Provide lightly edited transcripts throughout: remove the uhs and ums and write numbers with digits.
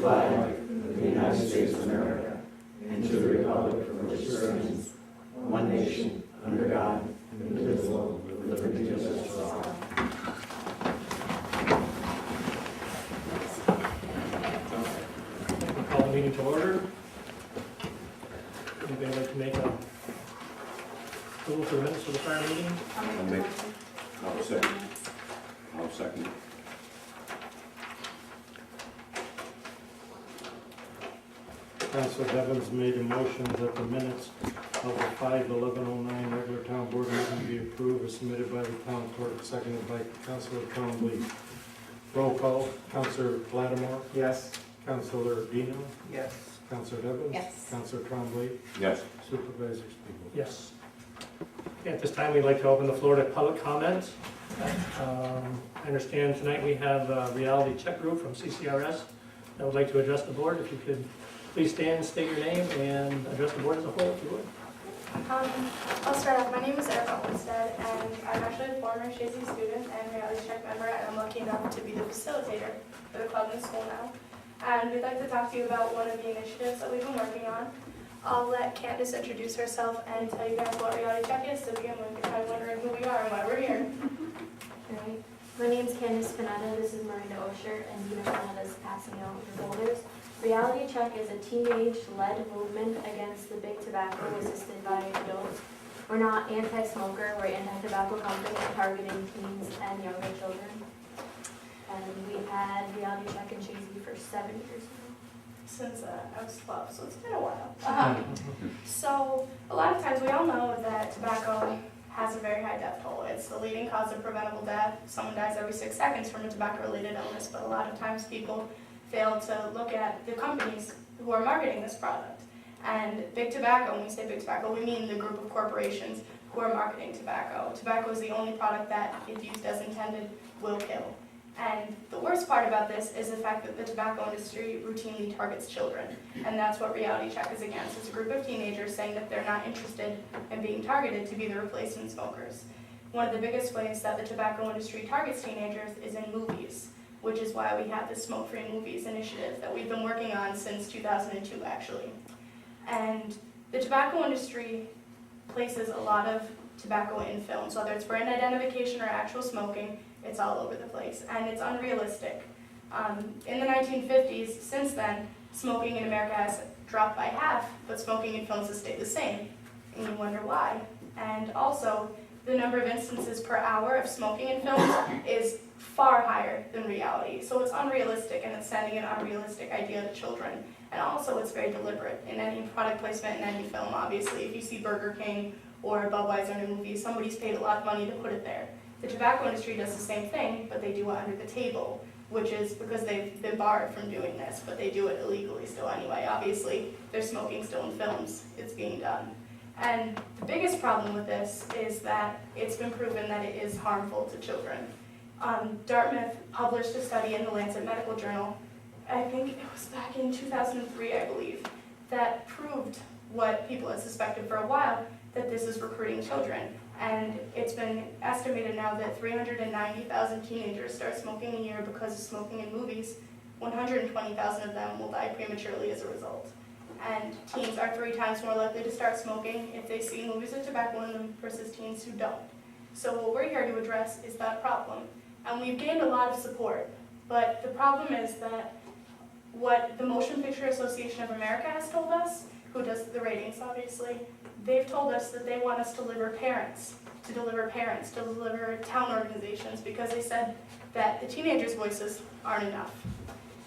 flag of the United States of America and to the republic for which it stands, one nation, under God, indivisible, with liberty and justice for all. We'll call the meeting to order. Anybody like to make a approval for the minutes for the prior meeting? I'll second it. Council Devens made a motion that the minutes of the 5/11/09 regular town board meeting be approved as submitted by the town clerk, seconded by Councilor Trombley. Roll call, Councilor Lattimore, Yes. Councilor Dino, Yes. Councilor Devens. Yes. Councilor Trombley, Yes. Supervisor Spiegel. Yes. Okay, at this time, we'd like to open the floor to public comment. I understand tonight we have a reality check group from CCRS that would like to address the board. If you could please stand, state your name, and address the board as a whole, if you would. I'll start off. My name is Erica Olmstead, and I'm actually a former Chazy student and reality check member, and I'm lucky enough to be the facilitator for the club in school now. And we'd like to talk to you about one of the initiatives that we've been working on. I'll let Candace introduce herself and tell you guys what reality check is to begin with. You're probably wondering who we are and why we're here. Right. My name's Candace Panetta, this is Miranda Osher, and Dina Panetta's passing out your folders. Reality Check is a teenage-led movement against the big tobacco assisted by adults. We're not anti-smoker, we're anti-tobacco company targeting teens and younger children. And we've had Reality Check in Chazy for 7 years now. Since I was 12, so it's been a while. So a lot of times we all know that tobacco has a very high death toll. It's the leading cause of preventable death. Someone dies every 6 seconds from a tobacco-related illness, but a lot of times people fail to look at the companies who are marketing this product. And big tobacco, when we say big tobacco, we mean the group of corporations who are marketing tobacco. Tobacco is the only product that, if used as intended, will kill. And the worst part about this is the fact that the tobacco industry routinely targets children. And that's what Reality Check is against. It's a group of teenagers saying that they're not interested in being targeted to be the replacement smokers. One of the biggest ways that the tobacco industry targets teenagers is in movies, which is why we have this Smoke-Free Movies initiative that we've been working on since 2002, actually. And the tobacco industry places a lot of tobacco in films, whether it's brand identification or actual smoking. It's all over the place, and it's unrealistic. In the 1950s, since then, smoking in America has dropped by half, but smoking in films has stayed the same, and you wonder why. And also, the number of instances per hour of smoking in films is far higher than reality. So it's unrealistic, and it's sending an unrealistic idea to children. And also, it's very deliberate. In any product placement in any film, obviously, if you see Burger King or Budweiser in a movie, somebody's paid a lot of money to put it there. The tobacco industry does the same thing, but they do it under the table, which is because they've been barred from doing this, but they do it illegally still anyway. Obviously, they're smoking still in films. It's being done. And the biggest problem with this is that it's been proven that it is harmful to children. Dartmouth published a study in the Lancet Medical Journal, I think it was back in 2003, I believe, that proved what people had suspected for a while, that this is recruiting children. And it's been estimated now that 390,000 teenagers start smoking a year because of smoking in movies. 120,000 of them will die prematurely as a result. And teens are 3 times more likely to start smoking if they see movies with tobacco in them versus teens who don't. So what we're here to address is that problem. And we've gained a lot of support, but the problem is that what the Motion Picture Association of America has told us, who does the ratings obviously, they've told us that they want us to deliver parents, to deliver town organizations, because they said that the teenagers' voices aren't enough.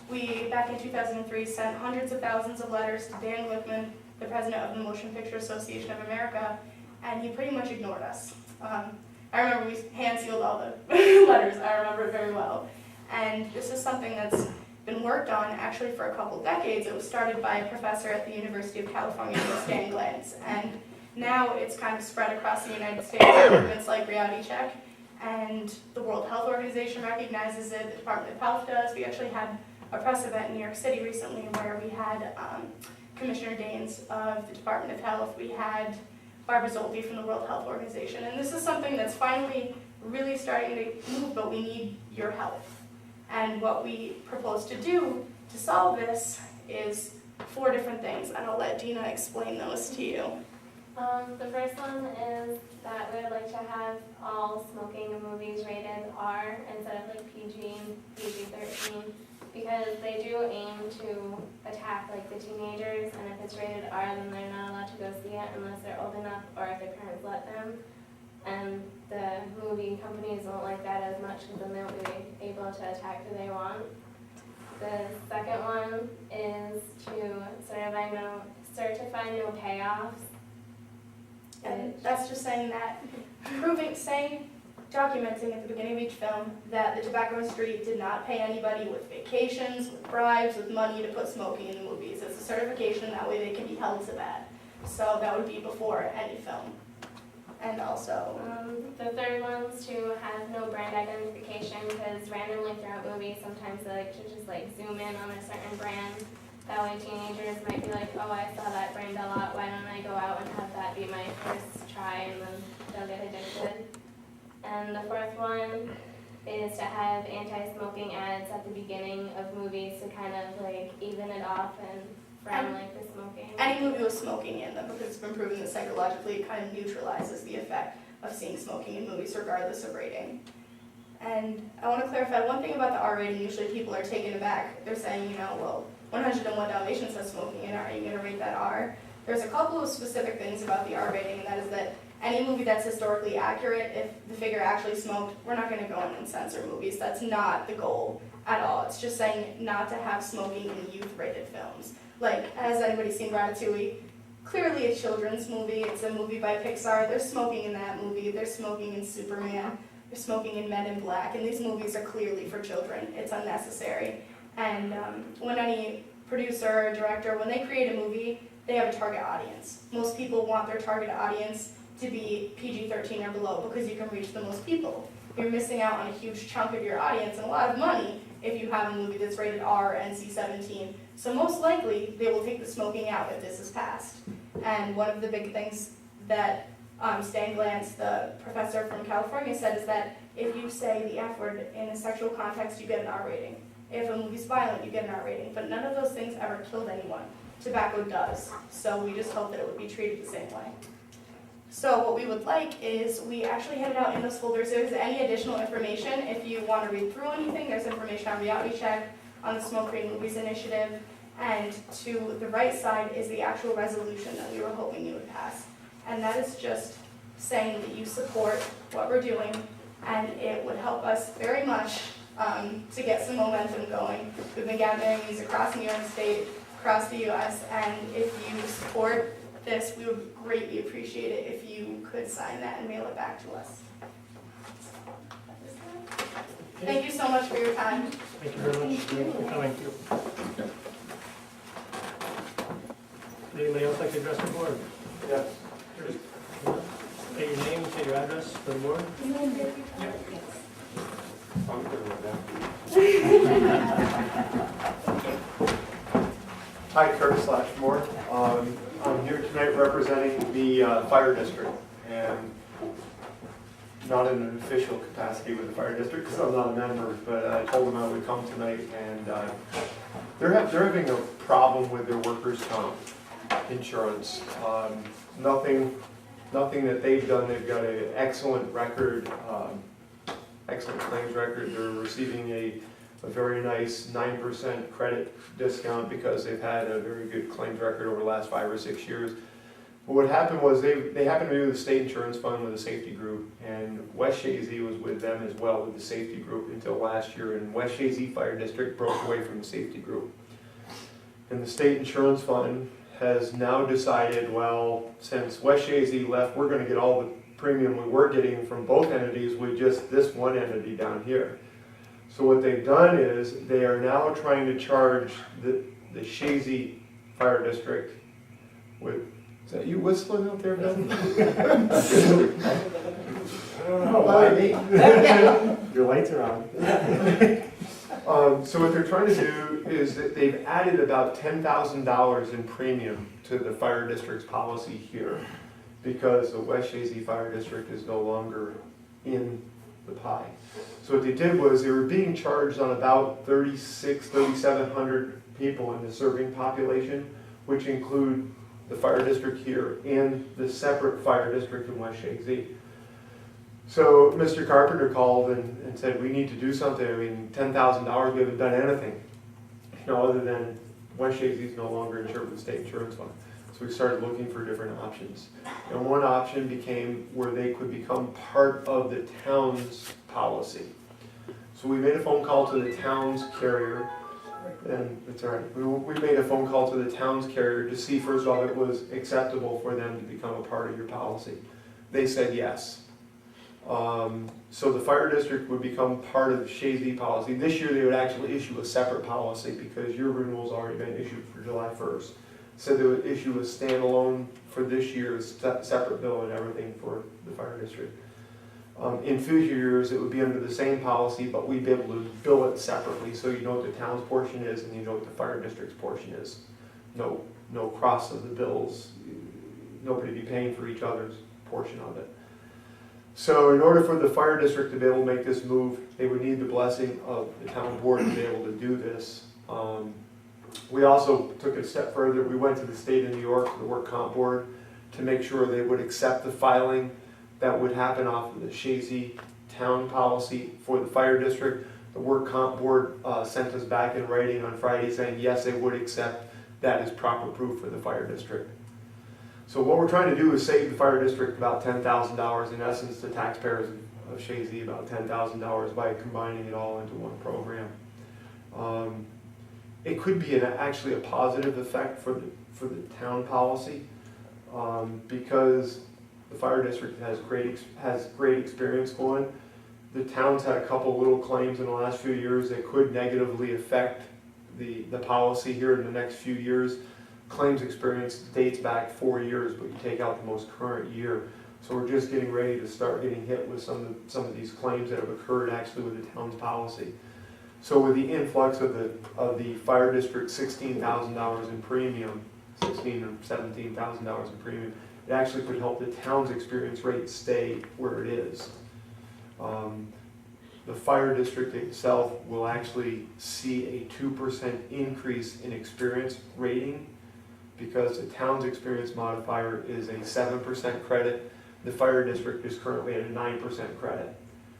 We, back in 2003, sent hundreds of thousands of letters to Dan Glickman, the president of the Motion Picture Association of America, and he pretty much ignored us. I remember we hand-sealed all the letters. I remember it very well. And this is something that's been worked on actually for a couple decades. It was started by a professor at the University of California, Stan Glantz, and now it's kind of spread across the United States. Movements like Reality Check, and the World Health Organization recognizes it, the Department of Health does. We actually had a press event in New York City recently where we had Commissioner Daines of the Department of Health, we had Barbara Zolke from the World Health Organization, and this is something that's finally really starting to move, but we need your help. And what we propose to do to solve this is 4 different things, and I'll let Dina explain those to you. The first one is that we would like to have all smoking in movies rated R instead of like PG and PG-13, because they do aim to attack like the teenagers, and if it's rated R, then they're not allowed to go see it unless they're old enough or if their parents let them. And the movie companies won't like that as much, because then they'll be able to attack who they want. The second one is to certify no payoffs. And that's just saying that, documenting at the beginning of each film that the tobacco industry did not pay anybody with vacations, with bribes, with money to put smoking in the movies. It's a certification, that way they can be held to that. So that would be before any film. And also, The third one's to have no brand identification, because randomly throughout movies, sometimes they like to just like zoom in on a certain brand. That way teenagers might be like, oh, I saw that brand a lot, why don't I go out and have that be my first try, and then they'll get addicted. And the fourth one is to have anti-smoking ads at the beginning of movies to kind of like even it off and from like the smoking. any movie with smoking in them, because it's been proven that psychologically it kind of neutralizes the effect of seeing smoking in movies regardless of rating. And I want to clarify one thing about the R rating. Usually people are taken aback. They're saying, well, 101 Dalmatians has smoking in it, are you going to rate that R? There's a couple of specific things about the R rating, and that is that any movie that's historically accurate, if the figure actually smoked, we're not going to go in and censor movies. That's not the goal at all. It's just saying not to have smoking in youth-rated films. Like, has anybody seen Ratatouille? Clearly a children's movie. It's a movie by Pixar. There's smoking in that movie. There's smoking in Superman. There's smoking in Men in Black. And these movies are clearly for children. It's unnecessary. And when any producer or director, when they create a movie, they have a target audience. Most people want their target audience to be PG-13 or below, because you can reach the most people. You're missing out on a huge chunk of your audience and a lot of money if you have a movie that's rated R and NC-17. So most likely, they will take the smoking out if this is passed. And one of the big things that Stan Glantz, the professor from California, said is that if you say the F word in a sexual context, you get an R rating. If a movie's violent, you get an R rating. But none of those things ever killed anyone. Tobacco does. So we just hope that it would be treated the same way. So what we would like is, we actually handed out in those folders, if there's any additional information, if you want to read through anything, there's information on Reality Check, on the Smoke-Free Movies Initiative, and to the right side is the actual resolution that we were hoping you would pass. And that is just saying that you support what we're doing, and it would help us very much to get some momentum going. We've been gathering these across New York State, across the U.S., and if you support this, we would greatly appreciate it if you could sign that and mail it back to us. Thank you so much for your time. Thank you very much for coming. Would anybody else like to address the board? Yes. State your name, state your address for the board. I'm good with that. Hi, Kurt Slashmore. I'm here tonight representing the fire district, and not in an official capacity with the fire district because I'm not a member, but I told them I would come tonight, and they're having a problem with their workers' comp insurance. Nothing that they've done. They've got an excellent record, excellent claims record. They're receiving a very nice 9% credit discount because they've had a very good claims record over the last 5 or 6 years. But what happened was they happened to be with the state insurance fund with a safety group, and West Chazy was with them as well with the safety group until last year, and West Chazy Fire District broke away from the safety group. And the state insurance fund has now decided, well, since West Chazy left, we're going to get all the premium we were getting from both entities with just this one entity down here. So what they've done is they are now trying to charge the Chazy Fire District with, is that you whistling out there, Ben? I don't know why. Your lights are on. So what they're trying to do is that they've added about $10,000 in premium to the fire district's policy here because the West Chazy Fire District is no longer in the pie. So what they did was they were being charged on about $3,700 people in the serving population, which include the fire district here and the separate fire district in West Chazy. So Mr. Carpenter called and said, we need to do something. I mean, $10,000, we haven't done anything, other than West Chazy is no longer insured with the state insurance fund. So we started looking for different options. And one option became where they could become part of the town's policy. So we made a phone call to the town's carrier, and it's all right. We made a phone call to the town's carrier to see, first of all, if it was acceptable for them to become a part of your policy. They said yes. So the fire district would become part of the Chazy policy. This year they would actually issue a separate policy because your renewal's already been issued for July 1st. So they would issue a standalone for this year's separate bill and everything for the fire district. In future years, it would be under the same policy, but we'd be able to bill it separately, so you know what the town's portion is and you know what the fire district's portion is. No cross of the bills, nobody be paying for each other's portion of it. So in order for the fire district to be able to make this move, they would need the blessing of the town board to be able to do this. We also took it a step further. We went to the state of New York, the work comp board, to make sure they would accept the filing that would happen off of the Chazy town policy for the fire district. The work comp board sent us back in writing on Friday saying yes, they would accept that as proper proof for the fire district. So what we're trying to do is save the fire district about $10,000, in essence, the taxpayers of Chazy about $10,000 by combining it all into one program. It could be actually a positive effect for the town policy because the fire district has great experience going. The town's had a couple little claims in the last few years that could negatively affect the policy here in the next few years. Claims experience dates back 4 years, but you take out the most current year. So we're just getting ready to start getting hit with some of these claims that have occurred actually with the town's policy. So with the influx of the fire district, $16,000 in premium, $16,000 or $17,000 in premium, it actually could help the town's experience rate stay where it is. The fire district itself will actually see a 2% increase in experience rating because the town's experience modifier is a 7% credit. The fire district is currently at a 9% credit.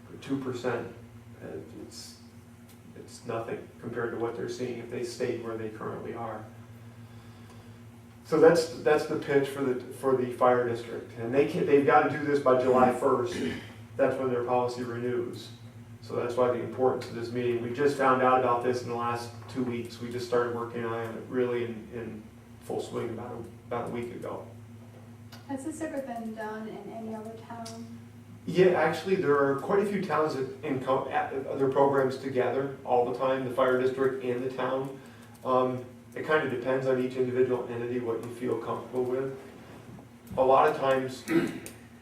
For 2%, it's nothing compared to what they're seeing if they stayed where they currently are. So that's the pitch for the fire district, and they've got to do this by July 1st. That's when their policy renews. So that's why the importance of this meeting. We just found out about this in the last 2 weeks. We just started working on it really in full swing about a week ago. Has this ever been done in any other town? Yeah, actually, there are quite a few towns that their programs together all the time, the fire district and the town. It kind of depends on each individual entity what you feel comfortable with. A lot of times,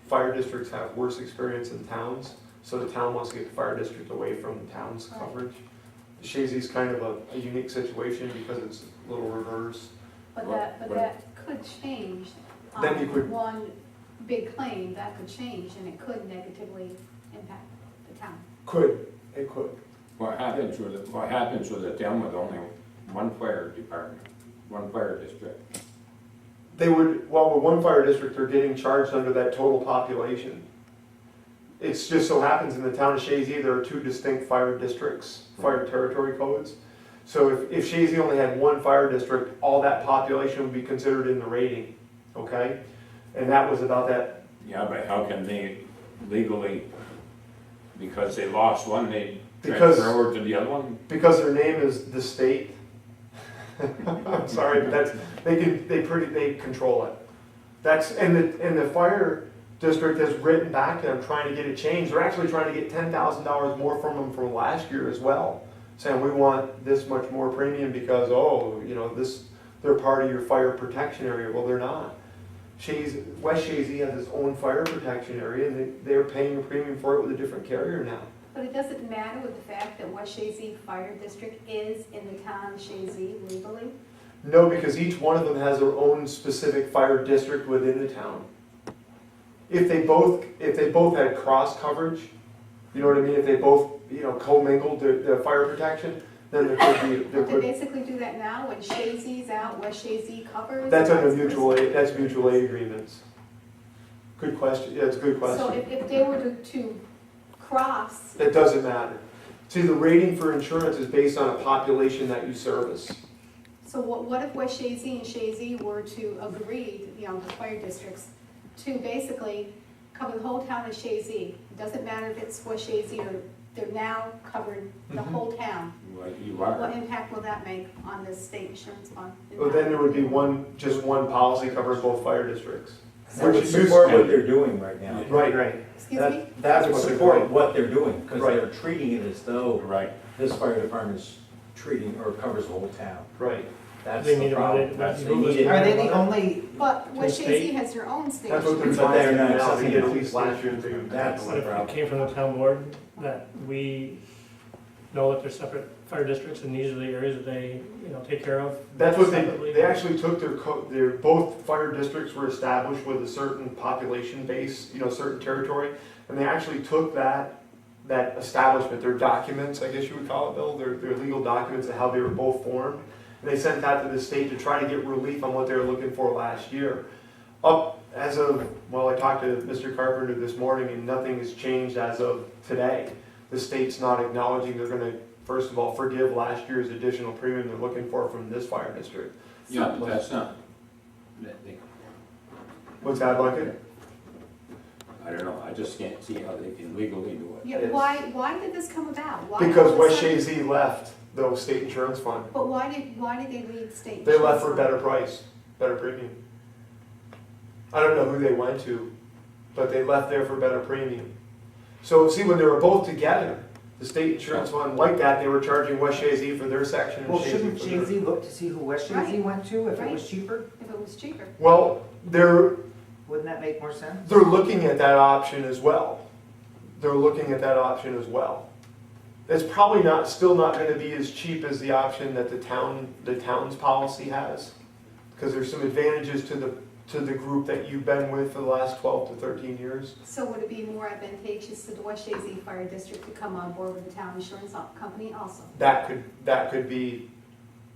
fire districts have worse experience than towns, so the town wants to get the fire district away from the town's coverage. The Chazy's kind of a unique situation because it's a little reverse. But that could change. Then you could- One big claim, that could change, and it could negatively impact the town. It could. What happens with them with only one fire department, one fire district? They would, well, with one fire district, they're getting charged under that total population. It's just so happens in the town of Chazy, there are two distinct fire districts, fire territory codes. So if Chazy only had one fire district, all that population would be considered in the rating, okay? And that was about that. Yeah, but how can they legally, because they lost one, they Because- transfer over to the other one? Because their name is the state. I'm sorry, but they control it. And the fire district has written back to them trying to get it changed. They're actually trying to get $10,000 more from them from last year as well, saying we want this much more premium because they're part of your fire protection area. Well, they're not. West Chazy has its own fire protection area, and they're paying a premium for it with a different carrier now. But it doesn't matter with the fact that West Chazy Fire District is in the town of Chazy legally? No, because each one of them has their own specific fire district within the town. If they both had cross coverage, you know what I mean? If they both, commingled the fire protection, then there could be, there But they could, basically do that now, when Chazy's out, West Chazy covers? that's and under vice versa? mutual aid, that's mutual aid agreements. Good question, yeah, it's a good So question. if they were to cross, It doesn't matter. See, the rating for insurance is based on a population that you service. so what if West Chazy and Chazy were to agree, you know, the fire districts, to basically cover the whole town of Chazy? It doesn't matter if it's West Chazy or they're now covered the Mm-hmm. whole town. Like you What are. impact will that make on the state insurance fund? Well, then there would be just one policy covering both fire districts. That would support what they're doing right now. Right. Excuse me? That would That's what they're support doing. what they're doing, because Right. they're treating it as though Right. this fire department is treating or covers the whole town. Right. That's They the need a problem. minute. That's, They they need it. Are they the only, But West state- Chazy has their own state That's what they're insurance. But trying to they're do not now, to accepting get it. at least last year's figure. That's But if it came from the town board, that we know that they're separate fire districts and these are the areas that they, you know, take care of. That's what separately. they actually took their, both fire districts were established with a certain population base, you know, certain territory. And they actually took that establishment, their documents, I guess you would call it, Bill, their legal documents of how they were both formed. And they sent that to the state to try to get relief on what they were looking for last year. Up as of, well, I talked to Mr. Carpenter this morning and nothing has changed as of today. The state's not acknowledging they're gonna, first of all, forgive last year's additional premium they're looking for from this fire district. Yeah, but that's not, What's that, Bucket? I don't know, I just can't see how they can legally do it. Yeah, Yes. why did this come about? Why Because all of a West sudden- Chazy left the state insurance fund. But why did they leave state? They left for insurance better price, better premium. I don't know who they went to, but they left there for better premium. So see, when they were both together, the state insurance fund like that, they were charging West Chazy for their section and well, Chazy shouldn't for their. Chazy look to see who West Chazy Right. went to if it Right. was cheaper? If it was cheaper? Well, they're Wouldn't that make more sense? looking at that option as well. They're looking at that option as well. It's probably still not gonna be as cheap as the option that the town's policy has. Because there's some advantages to the group that you've been with for the last 12 to 13 years. So would it be more advantageous to the West Chazy Fire District to come on board with the town insurance company also? That could be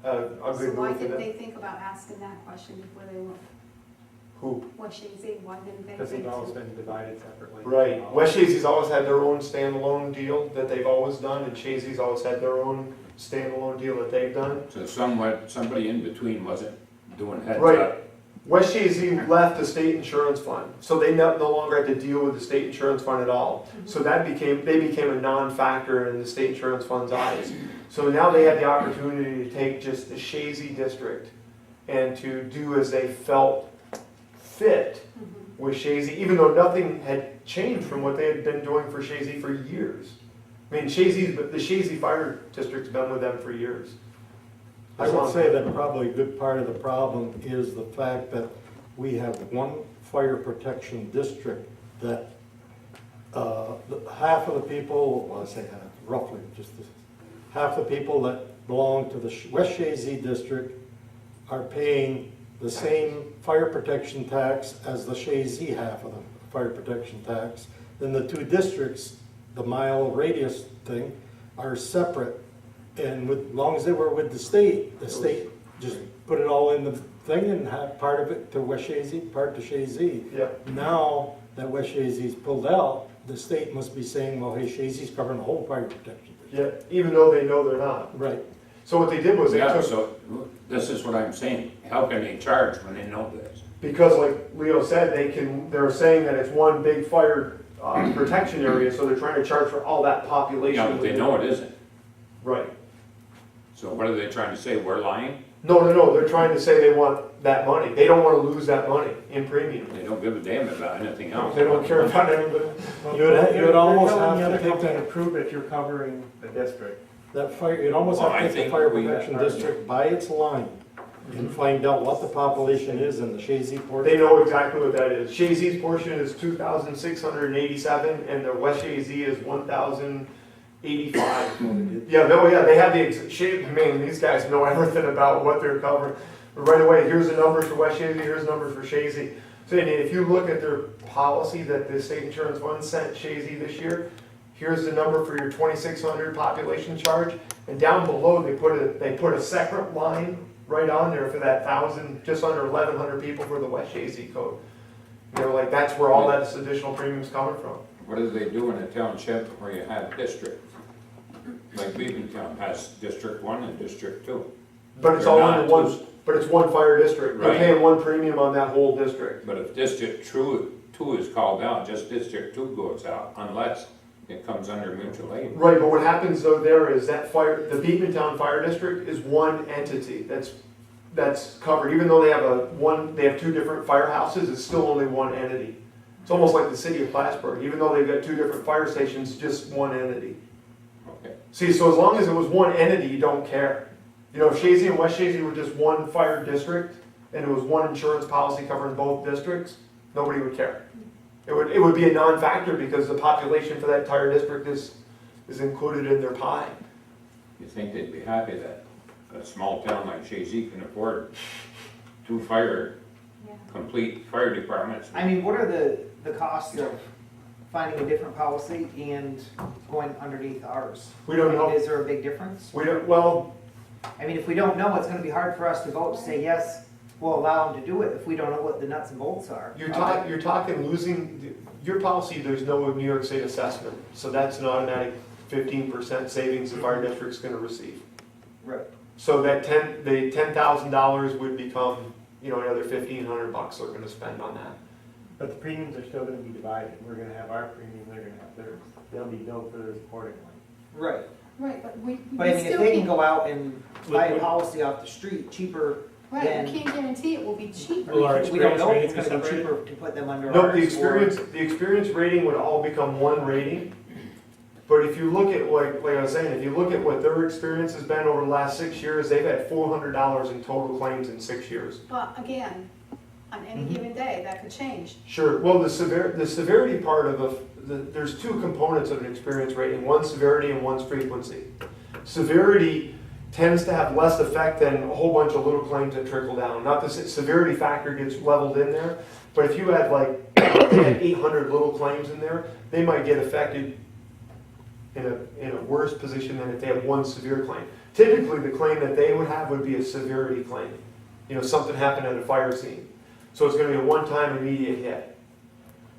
a So good why move for didn't them. they think about asking that question before they went? Who? West Chazy, why didn't they Because think they've to? always been divided separately. Right. West Chazy's always had their own standalone deal that they've always done, and Chazy's always had their own standalone deal that they've done. So somebody in between wasn't doing heads Right. up. West Chazy left the state insurance fund, so they no longer had to deal with the state insurance fund at all. So they became a non-factor in the state insurance fund's eyes. So now they had the opportunity to take just the Chazy district and to do as they felt fit Mhm. with Chazy, even though nothing had changed from what they had been doing for Chazy for years. I mean, the Chazy Fire District's been with them for years. I would say that probably a good part of the problem is the fact that we have one fire protection district that half of the people, well, I say half, roughly, half the people that belong to the West Chazy district are paying the same fire protection tax as the Chazy half of the fire protection tax. Then the two districts, the mile radius thing, are separate. And as long as they were with the state just put it all in the thing and had part of it to West Chazy, part to Chazy. Yeah. Now that West Chazy's pulled out, the state must be saying, well, hey, Chazy's covering the whole fire protection. Yeah, even though they know they're not. Right. So what they did was they Yeah, took, so this is what I'm saying. How can they charge when they know this? because like Leo said, they're saying that it's one big fire protection area, so they're trying to charge for all that population. Yeah, but they know it isn't. Right. So what are they trying to say? We're lying? No, they're trying to say they want that money. They don't want to lose that money in premium. They don't give a damn about anything else. They don't care about anybody. You would almost have to take company that, to prove that you're covering The district. you'd almost Well, have I to take the think fire we- protection district by its line and find out what the population is in the Chazy portion. They know exactly what that is. Chazy's portion is 2,687 and the West Chazy is 1,085. Yeah, they have these guys know everything about what they're covering. But right away, here's the numbers for West Chazy, here's the numbers for Chazy. So if you look at their policy that the state insurance fund sent Chazy this year, here's the number for your 2,600 population charge, and down below, they put a separate line right on there for that 1,000, just under 1,100 people for the West Chazy code. You know, like, that's where all that additional premium's coming from. What do they do in a township where you have districts? Like Beavertown has District 1 and District 2. But it's They're all not under one, two- but it's one fire district. They're Right. paying one premium on that whole district. But if District 2 is called out, just District 2 goes out, unless it comes under mutual aid. Right, but what happens though there is that the Beekmantown Fire District is one entity that's covered. Even though they have two different firehouses, it's still only one entity. It's almost like the city of Plattsburgh. Even though they've got two different fire stations, just one entity. Okay. See, so as long as it was one entity, you don't care. You know, if Chazy and West Chazy were just one fire district, and it was one insurance policy covering both districts, nobody would care. It would be a non-factor because the population for that entire district is included in their pie. You think they'd be happy that a small town like Chazy can afford two complete fire departments? I mean, what are the costs of finding a different policy and going underneath ours? We don't I mean, know. is there a big difference? Well, I mean, if we don't know, it's gonna be hard for us to vote to say, yes, we'll allow them to do it if we don't know what the nuts and bolts are. you're talking losing, your policy, there's no New York State assessment, so that's an automatic 15% savings the fire district's gonna receive. Right. So the $10,000 would become, you know, another $1,500 they're gonna spend on that. But the premiums are still gonna be divided. We're gonna have our premium, they're gonna have theirs. They'll be billed for theirs accordingly. Right. Right, but we But I mean, if still they can can't, go out and buy a Would- policy off the street cheaper, right, then we can't guarantee it will be cheaper. Will our we don't know if it's experience gonna be rating be cheaper to put them under No, ours. the experience rating would all become one rating. But if you look at, like I was saying, if you look at what their experience has been over the last 6 years, they've had $400 in total claims in 6 years. But again, on any given day, that could change. Sure, well, the severity part of there's two components of an experience rating, one's severity and one's frequency. Severity tends to have less effect than a whole bunch of little claims that trickle down. Not the severity factor gets leveled in there, but if you had like 800 little claims in there, they might get affected in a worse position than if they have one severe claim. Typically, the claim that they would have would be a severity claim. You know, something happened at a fire scene. So it's gonna be a one-time immediate hit.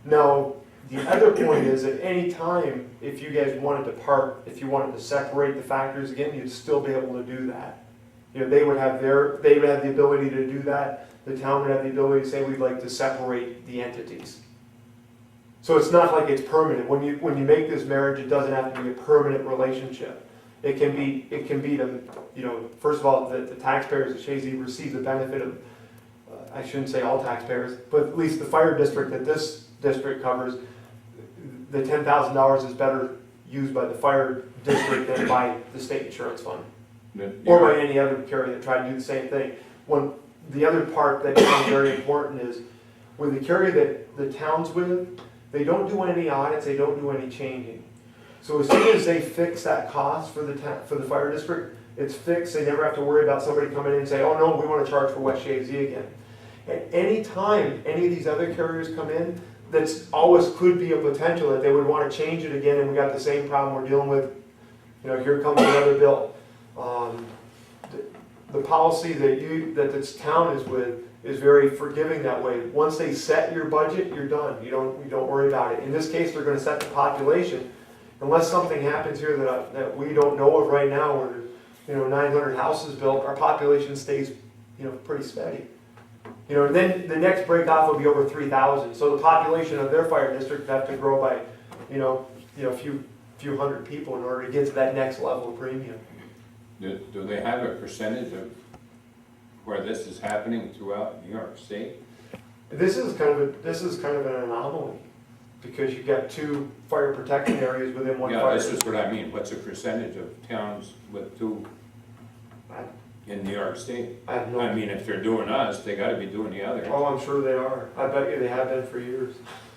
Now, the other point is at any time, if you guys wanted if you wanted to separate the factors again, you'd still be able to do that. You know, they would have the ability to do that. The town would have the ability to say, we'd like to separate the entities. So it's not like it's permanent. When you make this marriage, it doesn't have to be a permanent relationship. It can be to, you know, first of all, the taxpayers of Chazy receive the benefit of, I shouldn't say all taxpayers, but at least the fire district that this district covers, the $10,000 is better used by the fire district than by the state insurance fund. Or by any other carrier that tried to do the same thing. The other part that becomes very important is, with the carrier that the town's with, they don't do any audits, they don't do any changing. So as soon as they fix that cost for the fire district, it's fixed, they never have to worry about somebody coming in and say, oh no, we want to charge for West Chazy again. At any time any of these other carriers come in, that's always could be a potential that they would want to change it again, and we got the same problem we're dealing with. You know, here comes another bill. The policy that this town is with is very forgiving that way. Once they set your budget, you're done. You don't worry about it. In this case, they're going to set the population. Unless something happens here that we don't know of right now, where you know 900 houses built, our population stays pretty steady. You know, and then the next break off will be over 3,000. So the population of their fire district would have to grow by a few hundred people in order to get to that next level of premium. Do they have a percentage of where this is happening throughout New York State? This is kind of an anomaly because you've got two fire protection areas within one Yeah, fire this is district. what I mean. What's the percentage of towns with two in New York State? I have no I mean, if they're doing us, they gotta be doing the other. Oh, I'm sure they are. I bet you they have been for years.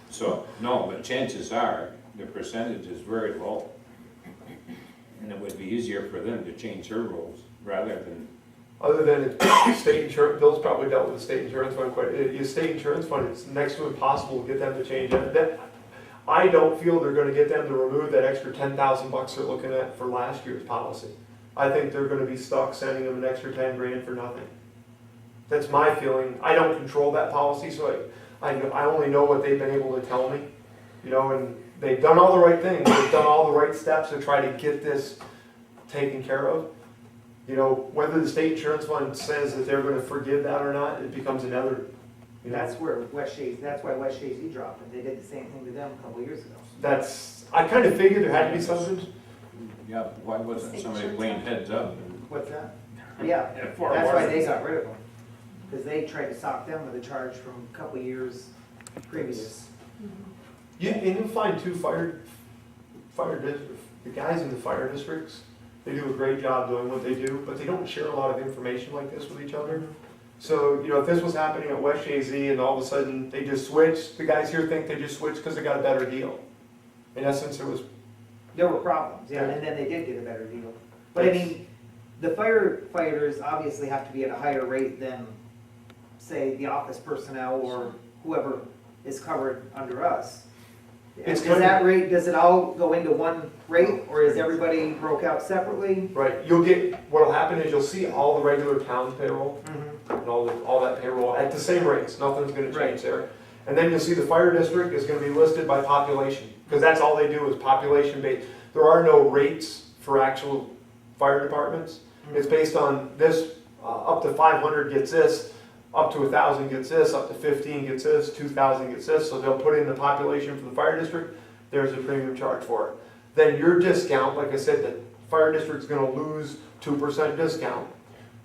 So, no, but chances are, the percentage is very low. And it would be easier for them to change their rules rather than, Other than state insurance, Bill's probably dealt with the state insurance fund quite. Your state insurance fund, it's next to impossible to get them to change it. I don't feel they're gonna get them to remove that extra $10,000 they're looking at for last year's policy. I think they're gonna be stuck sending them an extra 10 grand for nothing. That's my feeling. I don't control that policy, so I only know what they've been able to tell me. You know, and they've done all the right things. They've done all the right steps to try to get this taken care of. You know, whether the state insurance fund says that they're gonna forgive that or not, it becomes another, you know. That's where that's why West Chazy dropped it. They did the same thing to them a couple years ago. I kind of figured there had to be something. Yeah, why wasn't somebody playing heads up? What's that? Yeah, Yeah, for that's why Washington. they got rid of them. Because they tried to sock them with a charge from a couple years previous. And you'll find too, the guys in the fire districts, they do a great job doing what they do, but they don't share a lot of information like this with each other. So, you know, if this was happening at West Chazy and all of a sudden they just switched, the guys here think they just switched because they got a better deal. In essence, it was, There were problems, yeah, and then they did get a better deal. But I mean, the firefighters obviously have to be at a higher rate than, say, the office personnel or whoever is covered under us. It's Does kind that of- rate, does it all go into one rate, or is everybody broke out separately? right, what'll happen is you'll see all the regular town payroll and all that payroll at the same rates, nothing's gonna change there. And then you'll see the fire district is gonna be listed by population, because that's all they do is population based. There are no rates for actual fire departments. It's based on this, up to 500 gets this, up to 1,000 gets this, up to 15 gets this, 2,000 gets this, so they'll put in the population for the fire district, there's a premium charge for it. Then your discount, like I said, the fire district's gonna lose 2% discount.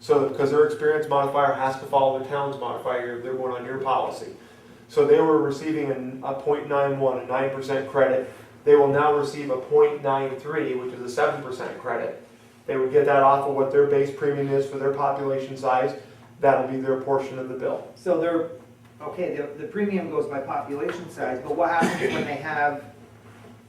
So, because their experience modifier has to follow the town's modifier, they're going on your policy. So they were receiving a 0.91, a 9% credit. They will now receive a 0.93, which is a 7% credit. They would get that off of what their base premium is for their population size. That'll be their portion of the bill. So they're, okay, the premium goes by population size, but what happens when they have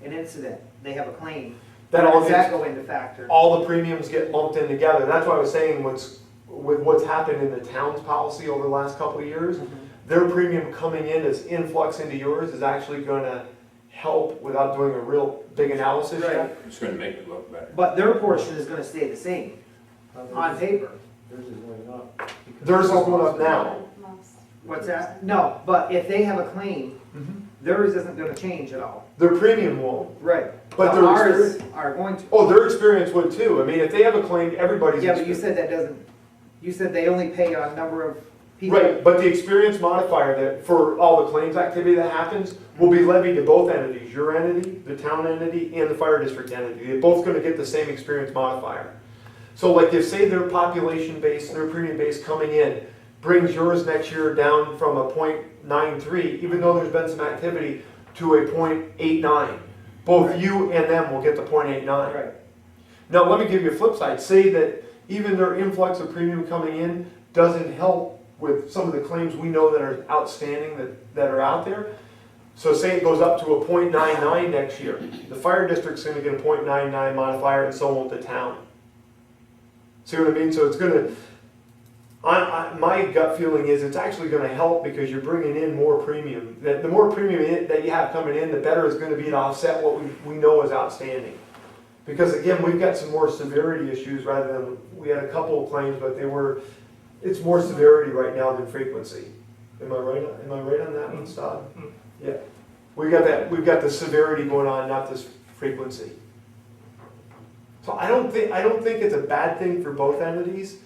an incident? They have a claim? That How all does that gets, go into factor? all the premiums get lumped in together. That's why I was saying with what's happened in the town's policy over the last couple of years, their premium coming in as influx into yours is actually gonna help without doing a real big analysis Right. yet. It's gonna make it look better. But their portion is gonna stay the same on paper. Theirs is going up. Theirs is going up now. What's that? No, but if they have a claim, theirs isn't gonna change at all. Their premium won't. Right. But their ours are going to. Oh, their experience would too. I mean, if they have a claim, everybody's. Yeah, but you said that doesn't, you said they only pay on number of people. Right, but the experience modifier that, for all the claims activity that happens, will be levied to both entities, your entity, the town entity, and the fire district entity. They're both gonna get the same experience modifier. So like if, say their population base, their premium base coming in, brings yours next year down from a 0.93, even though there's been some activity, to a 0.89. Both you and them will get the 0.89. Right. Now, let me give you a flip side. Say that even their influx of premium coming in doesn't help with some of the claims we know that are outstanding that are out there. So say it goes up to a 0.99 next year. The fire district's gonna get a 0.99 modifier and so won't the town. See what I mean? So it's gonna, my gut feeling is it's actually gonna help because you're bringing in more premium. The more premium that you have coming in, the better it's gonna be to offset what we know is outstanding. Because again, we've got some more severity issues rather than, we had a couple of claims, but it's more severity right now than frequency. Am I right on that one, Todd? Yeah. We've got the severity going on, not this frequency. So I don't think it's a bad thing for both entities.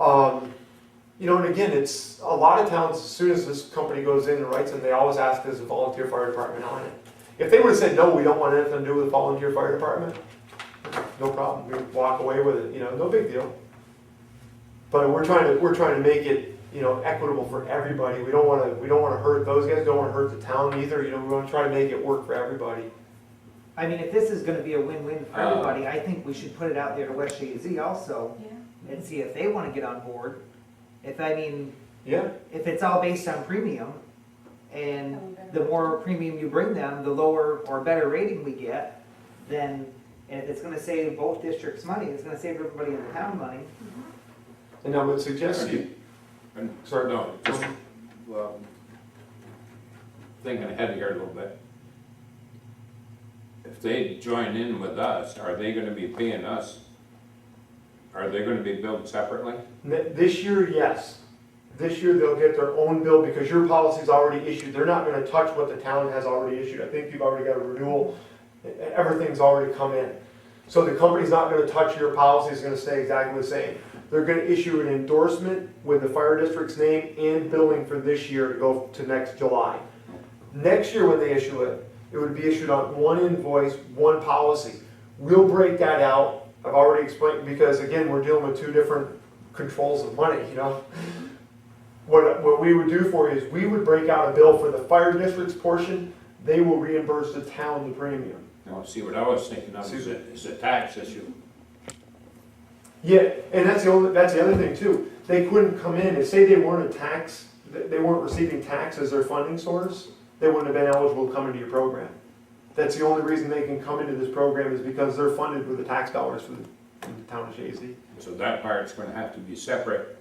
You know, and again, it's a lot of towns, as soon as this company goes in and writes them, they always ask, is a volunteer fire department on it? If they would have said, no, we don't want anything to do with the volunteer fire department, no problem, we walk away with it, you know, no big deal. But we're trying to make it, you know, equitable for everybody. We don't want to hurt those guys, don't want to hurt the town either, you know, we want to try to make it work for everybody. I mean, if this is gonna be a win-win for everybody, I think we should put it out there to West Chazy also and see if they wanna get on board. Yeah. If it's all based on premium, and the more premium you bring them, the lower or better rating we get, then, and if it's gonna save both districts money, it's gonna save everybody in the town money. And I would suggest sorry. No, just, well, thinking ahead here a little bit. they join in with us, are they gonna be paying us? Are they gonna be billed separately? This year, yes. This year, they'll get their own bill because your policy's already issued. They're not gonna touch what the town has already issued. I think you've already got a renewal. Everything's already come in. So the company's not gonna touch your policy, it's gonna stay exactly the same. They're gonna issue an endorsement with the fire district's name and billing for this year to go to next July. Next year when they issue it, it would be issued on one invoice, one policy. We'll break that out. I've already explained, because again, we're dealing with two different controls of money, you know? What we would do for you is we would break out a bill for the fire district's portion. They will reimburse the town the premium. No, see, what I was thinking of is a tax issue. Yeah, and that's the other thing too. They couldn't come in and say they weren't they weren't receiving tax as their funding source, they wouldn't have been eligible to come into your program. That's the only reason they can come into this program is because they're funded with the tax dollars from the town of Chazy. So that part's gonna have to be separate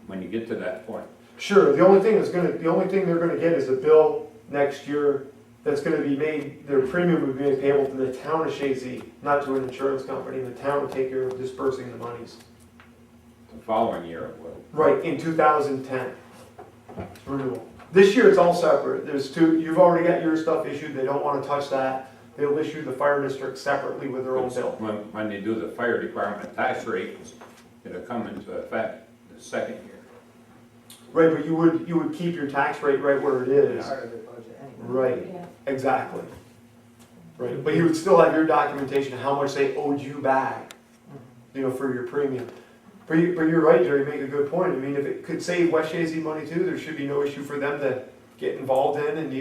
when you get to that point. Sure, the only thing they're gonna get is a bill next year that's gonna be made, their premium would be made payable to the town of Chazy, not to an insurance company, and the town would take care of dispersing the monies. The following year it will. Right, in 2010, renewal. This year it's all separate, you've already got your stuff issued, they don't wanna touch that. They'll issue the fire district separately with their own bill. When they do the fire department tax rates, it'll come into effect the second year. Right, but you would keep your tax rate right where it is. Part of the budget anyway. Right, exactly. Right, but you would still have your documentation of how much they owed you back, for your premium. But you're right, Jerry, you make a good point. I mean, if it could save West Chazy money too, there should be no issue for them to get involved in, and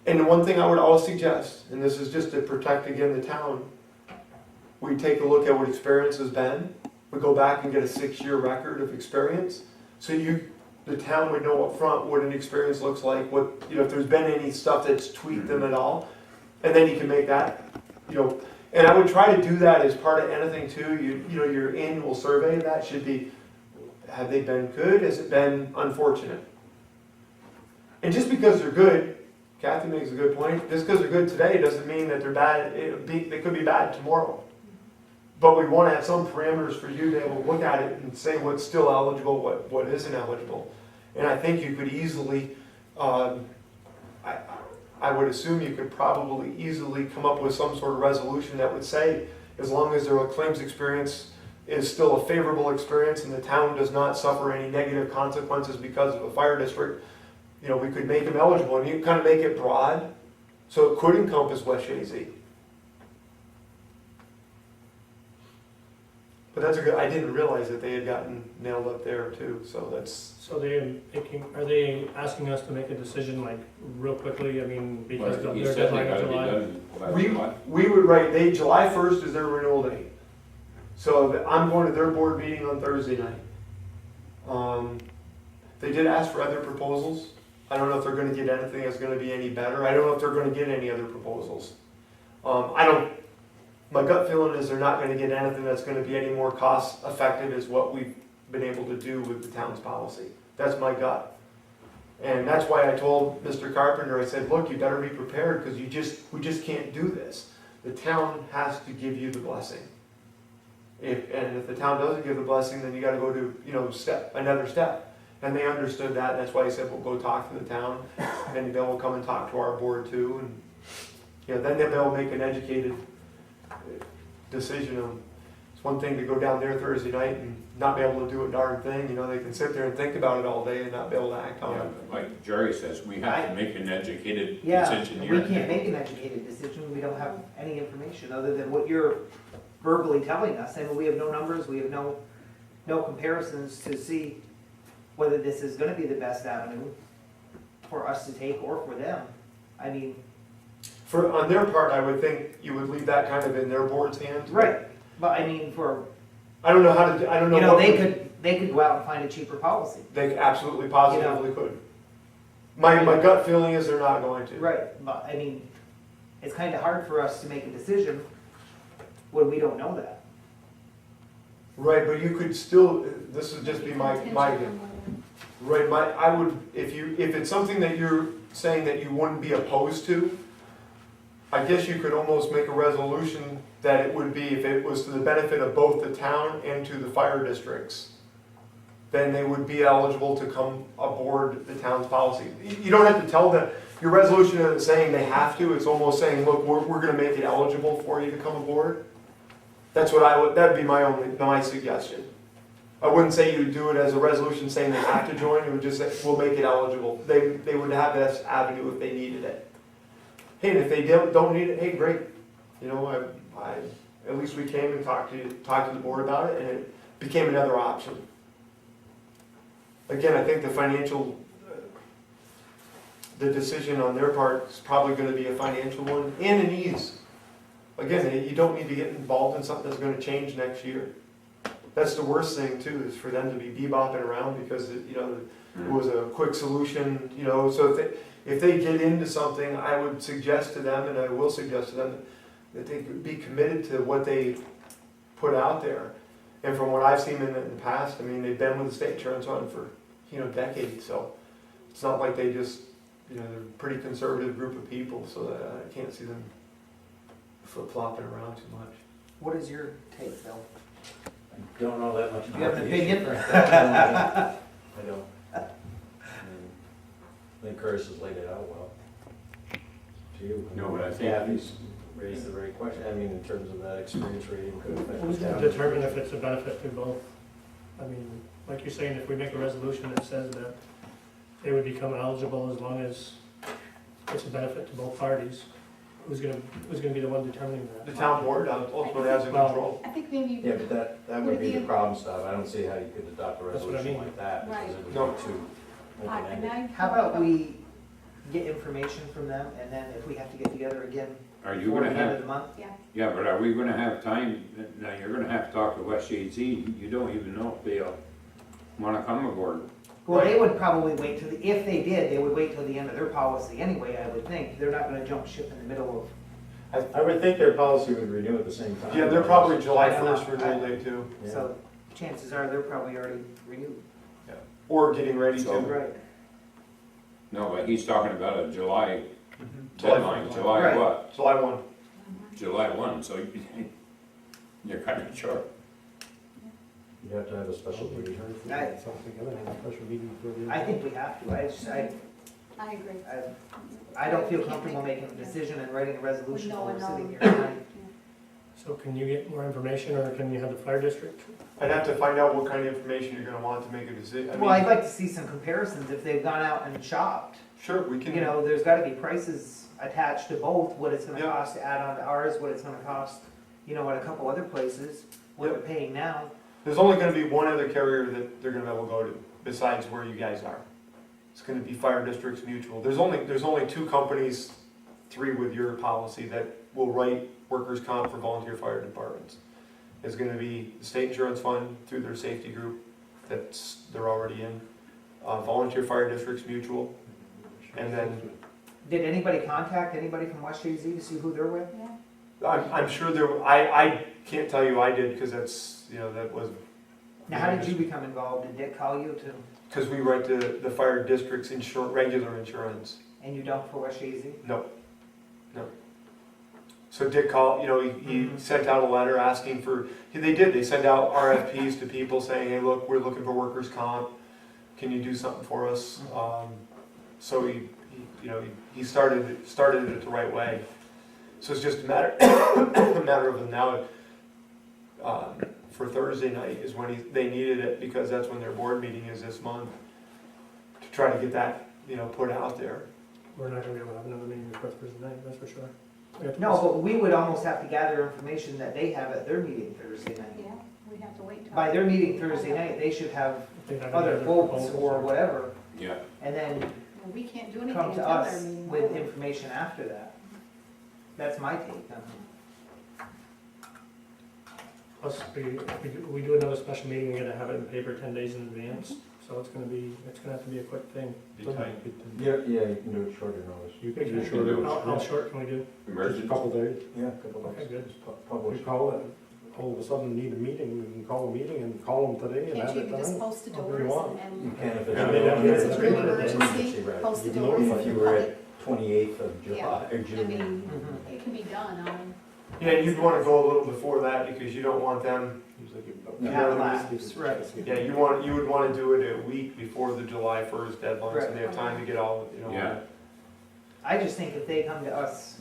and the one thing I would always suggest, and this is just to protect again the town, we take a look at what experience has been, we go back and get a 6-year record of experience, so the town would know up front what an experience looks like, what, if there's been any stuff that's tweaked them at all, and then you can make that, and I would try to do that as part of anything too, your annual survey, that should be, have they been good, has it been unfortunate? And just because they're good, Kathy makes a good point, just because they're good today doesn't mean that they're bad, they could be bad tomorrow. But we want to have some parameters for you to be able to look at it and say what's still eligible, what isn't eligible. And I think you could easily, I would assume you could probably easily come up with some sort of resolution that would say, as long as their claims experience is still a favorable experience and the town does not suffer any negative consequences because of a fire district, we could make them eligible, and you kind of make it broad, so it could encompass West Chazy. But that's I didn't realize that they had gotten nailed up there too, so that's. So are they asking us to make a decision like real quickly? I mean, because of You their said they deadline gotta of be July? done by July. We would write, July 1st is their renewal date. So I'm going to their board meeting on Thursday night. They did ask for other proposals. I don't know if they're gonna get anything that's gonna be any better. I don't know if they're gonna get any other proposals. My gut feeling is they're not gonna get anything that's gonna be any more cost effective as what we've been able to do with the town's policy. That's my gut. And that's why I told Mr. Carpenter, I said, look, you better be prepared because we just can't do this. The town has to give you the blessing. If the town doesn't give the blessing, then you gotta go to, another step. And they understood that, and that's why he said, we'll go talk to the town, and they'll come and talk to our board too, and, then they'll make an educated decision on, it's one thing to go down there Thursday night and not be able to do a darn thing, they can sit there and think about it all day and not be able to act on Yeah, it. but like Jerry says, we have to make an educated Yeah, decision we here. can't make an educated decision, we don't have any information other than what you're verbally telling us. I mean, we have no numbers, we have no comparisons to see whether this is gonna be the best avenue for us to take or for them. I mean. On their part, I would think you would leave that kind of in their board's hands. Right, but I mean, I don't know how to, I don't know. They could go out and find a cheaper policy. They absolutely positively could. My gut feeling is they're not going to. Right, but I mean, it's kinda hard for us to make a decision when we don't know that. Right, but you could still, this would just be my right, if it's something that you're saying that you wouldn't be opposed to, I guess you could almost make a resolution that it would be, if it was to the benefit of both the town and to the fire districts, then they would be eligible to come aboard the town's policy. You don't have to tell them, your resolution isn't saying they have to, it's almost saying, look, we're gonna make it eligible for you to come aboard. That's what that'd be my suggestion. I wouldn't say you would do it as a resolution saying they have to join, it would just say, we'll make it eligible. They would have this avenue if they needed it. Hey, and if they don't need it, hey, great. You know, at least we came and talked to the board about it, and it became another option. Again, I think the decision on their part is probably gonna be a financial one and an ease. Again, you don't need to get involved in something that's gonna change next year. That's the worst thing too, is for them to be bebopping around because it was a quick solution, so if they get into something, I would suggest to them, and I will suggest to them, that they could be committed to what they put out there. And from what I've seen in the past, I mean, they've been with the state insurance fund for, decades, so it's not like they just, they're a pretty conservative group of people, so that I can't see them flip-flopping around too much. What is your take, Bill? I don't know that much Do you about have an the issue. opinion? I don't. I think Curtis has laid it out well. To you. No, but I think- Kathy's raised the right question, I mean, in terms of that experience rating could affect Who's the gonna town. determine if it's a benefit to both? I mean, like you're saying, if we make a resolution that says that they would become eligible as long as it's a benefit to both parties, who's gonna be the one determining that? The town board ultimately has the Well, control. I think maybe, Yeah, but that would be the problem stuff, I don't see how you could adopt a That's what I resolution mean. like that, because it would No. be too and open-ended. I. How about we get information from them, and then if we have to get together again Are you before the gonna end have, of the month? yeah, but are we gonna have time, now you're gonna have to talk to West Chazy, you don't even know if they'll wanna come aboard. Well, they would probably wait till, if they did, they would wait till the end of their policy anyway, I would think. They're not gonna jump ship in the middle I would think their policy would renew at the same time. Yeah, they're probably July I don't know. 1st renewal day too, of, Yeah. so chances are they're probably already renewed. or getting ready So- to. Right. No, but he's talking about a July July deadline, 1st. July Right. what? July 1. July 1, so you're kinda short. You have to have a special meeting. I think we have to. I agree. I don't feel comfortable making a decision and writing a resolution No, while we're no. sitting here tonight. So can you get more information, or can you have the fire district? I'd have to find out what kind of information you're gonna want to make a decision. Well, I'd like to see some comparisons if they've gone out and shopped. Sure, we can. There's gotta be prices attached to both, what it's gonna Yeah. cost to add on to ours, what it's gonna cost, at a couple other places, what Yep. they're paying now. There's only gonna be one other carrier that they're gonna be able to go to, besides where you guys are. It's gonna be Fire Districts Mutual. There's only 2 companies, 3 with your policy, that will write workers' comp for volunteer fire departments. It's gonna be the state insurance fund through their safety group, they're already in, Volunteer Fire Districts Mutual, and then, Did anybody contact anybody from West Chazy to see who they're with? I'm sure I can't tell you I did, because that's, that was, Now, how did you become involved? Did Dick call you to, because we write the fire district's regular insurance. and you don't for West Chazy? No. So Dick called, he sent out a letter asking for, they sent out RFPs to people saying, hey, look, we're looking for workers' comp, can you do something for us? So he started it the right way. So it's just a matter of them now, for Thursday night is when they needed it, because that's when their board meeting is this month, to try to get that, put out there. We're not gonna be able to have another meeting before Thursday night, that's for sure. We have to- No, but we would almost have to gather information that they have at their meeting Thursday night. Yeah, we have to wait till. By their meeting Thursday night, they should have if they have any other votes proposals or whatever, Yeah, and then Well, we can't do anything come until to their us meeting. with information after that. That's my take on it. Plus, we do another special meeting, we're gonna have it in paper 10 days in advance, so it's gonna have to be a quick thing. Be tight. Yeah, you can do it shorter notice. You can do You can shorter. do it. How short can we do? Just a emergency. couple days. Yeah, a couple Okay, good. We Publish. call it, all of a sudden need a meeting, we can call a meeting and call them today and Can't have you it just done. post the However you doors want. and? You can if it's. Yeah, they have- If it's a real Yeah. emergency, right. post the You can doors. notify If you were at 28th of Yeah. July, or I June. mean, Mhm. it can be done on. Yeah, you'd wanna go a little before that, because you don't want them, Yeah, lapse, right. yeah, you would wanna do it a week before the July 1st deadline, so they have time to get all, you know. Yeah. I just think if they come to us,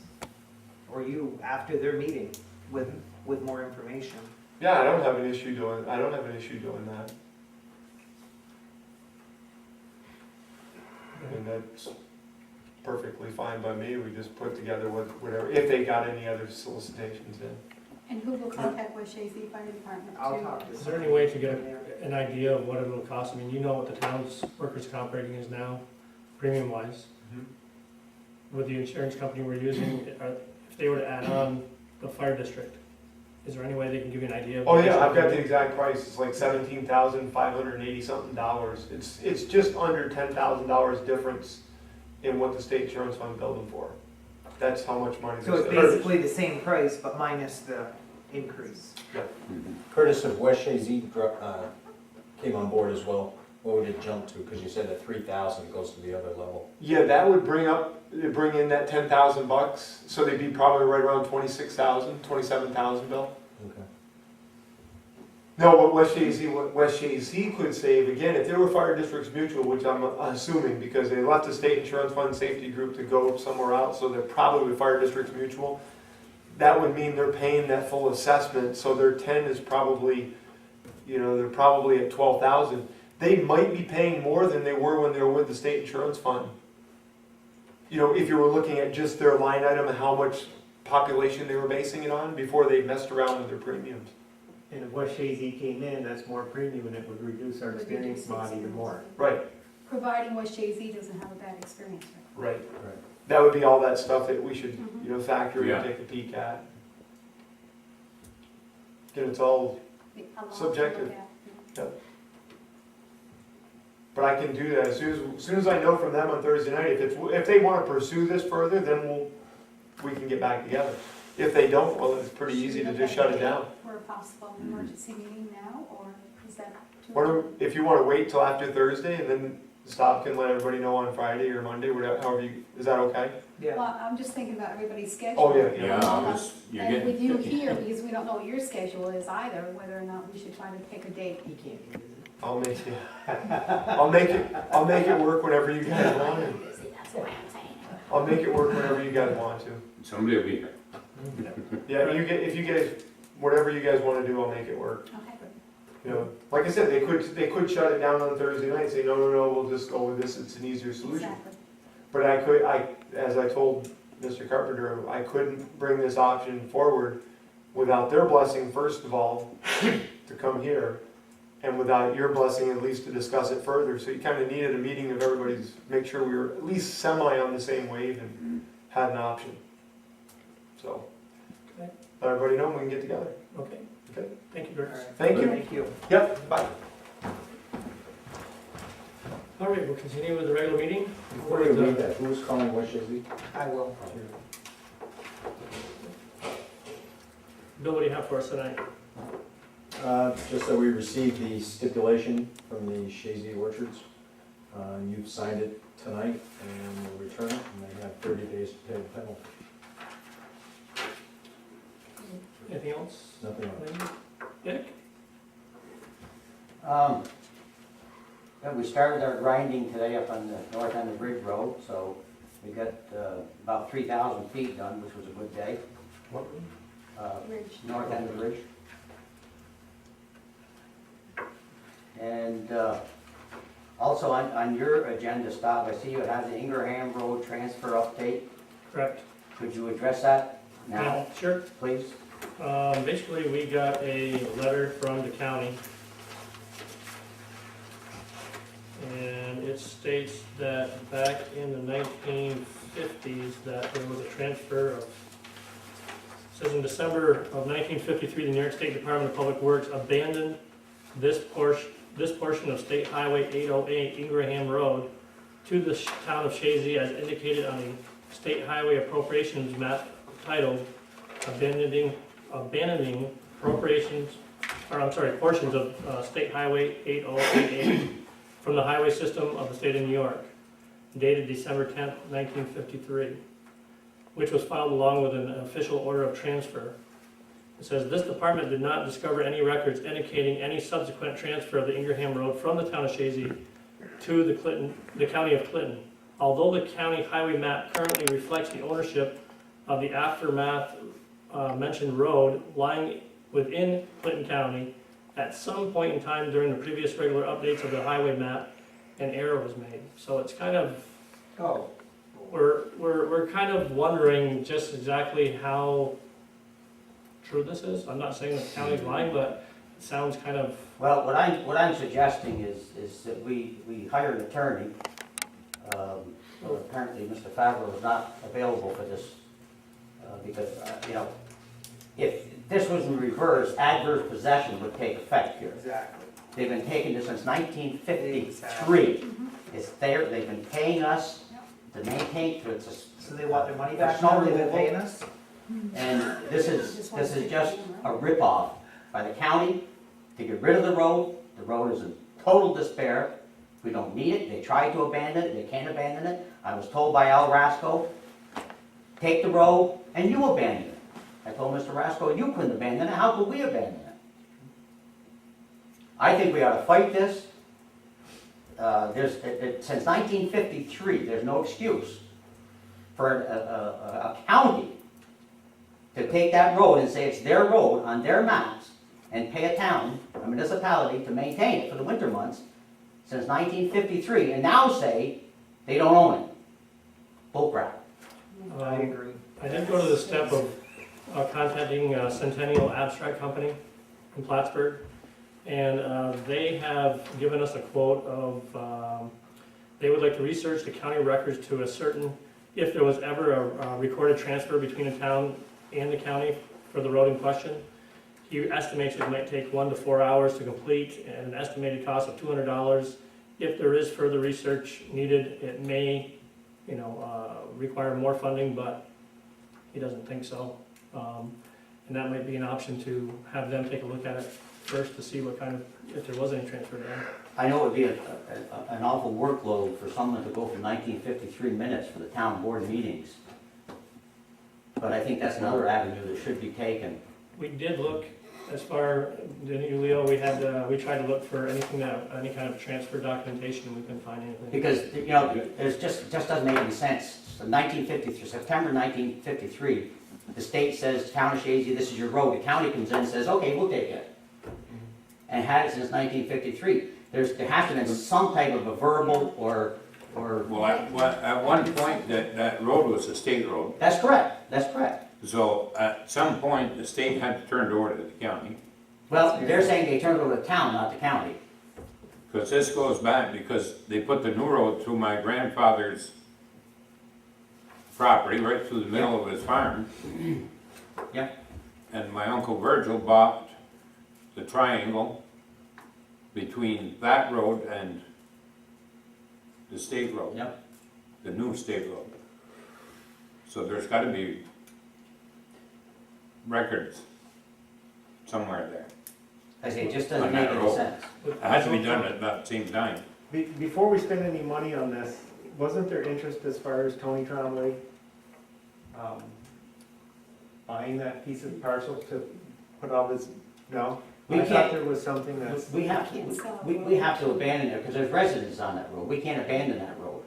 or you, after their meeting, with more information. Yeah, I don't have an issue doing that. And that's perfectly fine by me, we just put together whatever, if they got any other solicitations in. And who will contact West Shazy Fire Department too? I'll talk to. Is there any way to get an idea of what it'll cost? I mean, you know what the town's workers' comp rating is now, premium wise. With the insurance company we're using, if they were to add on the fire district, is there any way they can give you an idea of? Oh yeah, I've got the exact price, it's like $17,580 something dollars. It's just under $10,000 difference in what the state insurance fund billed them for. That's how much money. So it's basically the same price, but minus the increase. Curtis, if West Shazy came on board as well, what would it jump to? Because you said at 3,000 it goes to the other level. Yeah, that would bring in that $10,000, so they'd be probably right around 26,000, 27,000, Bill. Okay. No, what West Shazy could save, again, if there were fire districts mutual, which I'm assuming, because they left the state insurance fund safety group to go somewhere else, so they're probably fire districts mutual, that would mean they're paying that full assessment, so their 10 is probably, they're probably at 12,000. They might be paying more than they were when they were with the state insurance fund. If you were looking at just their line item and how much population they were basing it on before they messed around with their premiums. And if West Shazy came in, that's more premium and it would reduce our experience mod even more. Right, Providing West Shazy doesn't have a bad experience with right. That would be all that stuff that we should, factor in Yeah. and take a peek at. Again, it's all, it. A lot to Subjective. look at. but I can do that as soon as I know from them on Thursday night. If they want to pursue this further, then we can get back together. If they don't, well, it's pretty easy to just shut it down. For a possible emergency meeting now, or is that too? If you want to wait till after Thursday and then stop can let everybody know on Friday or Monday, whatever, however is that okay? Yeah. Well, I'm just thinking about everybody's schedule. Oh, yeah, Yeah, you're And with you getting, here, because we don't know what your schedule is either, whether or not we should try to pick a date. He can't be busy. I'll make it work whenever you guys want to. That's the way I'm saying it. I'll make it work whenever you guys want to. somebody will be here. Yeah, if you guys, whatever you guys want to do, I'll make it work. Okay. Like I said, they could shut it down on Thursday night and say, no, we'll just go with this, it's an easier solution. Exactly. But as I told Mr. Carpenter, I couldn't bring this option forward without their blessing, first of all, to come here, and without your blessing at least to discuss it further. So you kind of needed a meeting of everybody's, make sure we were at least semi on the same wave and had an option. So, Okay. let everybody know when we can get together. Okay. Okay. Thank you, All Curtis. right. Thank you. Thank you. Yep, bye. All right, we'll continue with the regular meeting. Before you read that, who's calling West Shazy? I will. Bill, what do you have for us tonight? Just that we received the stipulation from the Shazy Orchards. You've signed it tonight and will return it, and they have 30 days to pay the penalty. Anything else? Nothing else. Dick? Yeah, we started our grinding today up on the north end of Bridge Road, so we got about 3,000 feet done, which was a good day. What? Ridge. North end of the bridge. And also on your agenda, Bob, I see you have the Ingraham Road transfer update. Correct. Could you address that now, Yeah, sure. please? Basically, we got a letter from the county. And it states that back in the 1950s, that there was a transfer of, it says in December of 1953, the New York State Department of Public Works abandoned this portion of State Highway 808 Ingraham Road to the town of Chazy as indicated on the State Highway Appropriations map titled abandoning portions of State Highway 8088 from the highway system of the state of New York, dated December 10th, 1953. which was filed along with an official order of transfer. It says, "This department did not discover any records indicating any subsequent transfer of the Ingraham Road from the town of Chazy to the county of Clinton. Although the county highway map currently reflects the ownership of the aftermath mentioned road lying within Clinton County, at some point in time during the previous regular updates of the highway map, an error was made." So it's kind of, Oh, we're kind of wondering just exactly how true this is. I'm not saying the county's lying, but it sounds kind of, Well, what I'm suggesting is that we hire an attorney. Apparently, Mr. Favreau is not available for this, because, you know, if this was in reverse, adverse possession would take effect here. exactly. They've been taking this since 1953. It's there, they've been paying us to maintain, So they want their money back Snow now, they've been removal. paying us? and this is just a ripoff by the county to get rid of the road. The road is in total despair. We don't need it. They tried to abandon it. They can't abandon it. I was told by Al Rasco, take the road and you abandon it. I told Mr. Rasco, you couldn't abandon it. How could we abandon it? I think we ought to fight this. Since 1953, there's no excuse for a county to take that road and say it's their road on their maps and pay a town, a municipality, to maintain it for the winter months since 1953, and now say they don't own it. Bullcrap. I agree. I did go to the step of contacting Centennial Abstract Company in Plattsburgh, and they have given us a quote of, they would like to research the county records to ascertain if there was ever a recorded transfer between a town and the county for the road in question. He estimates it might take 1 to 4 hours to complete, and an estimated cost of $200. If there is further research needed, it may, require more funding, but he doesn't think so. And that might be an option to have them take a look at it first to see what kind of, if there was any transfer there. I know it would be an awful workload for someone to go from 1953 minutes for the town board meetings. But I think that's another avenue that should be taken. We did look as far, didn't you, Leo? We tried to look for any kind of transfer documentation, and we couldn't find anything. Because, there's just doesn't make any sense. So 1953, September 1953, the state says, Town of Chazy, this is your road. The county comes in and says, okay, we'll take it. And had it since 1953. There has to have been some type of a verbal or. Well, at one point, that road was a state road. That's correct, that's correct. So at some point, the state had to turn it over to the county. Well, they're saying they turned it over to the town, not the county. Because this goes back, because they put the new road through my grandfather's property, right through the middle of his farm. Yep. And my Uncle Virgil bought the triangle between that road and the state road. Yep. The new state road. So there's gotta be records somewhere there. I say, it just doesn't On make that any road. sense. It has to be done at about the same time. Before we spend any money on this, wasn't there interest as far as Tony Trombley buying that piece of parcel to put all this, no? We I thought can't- there was something that's, We have to abandon it, because there's residents on that road. We can't abandon that road.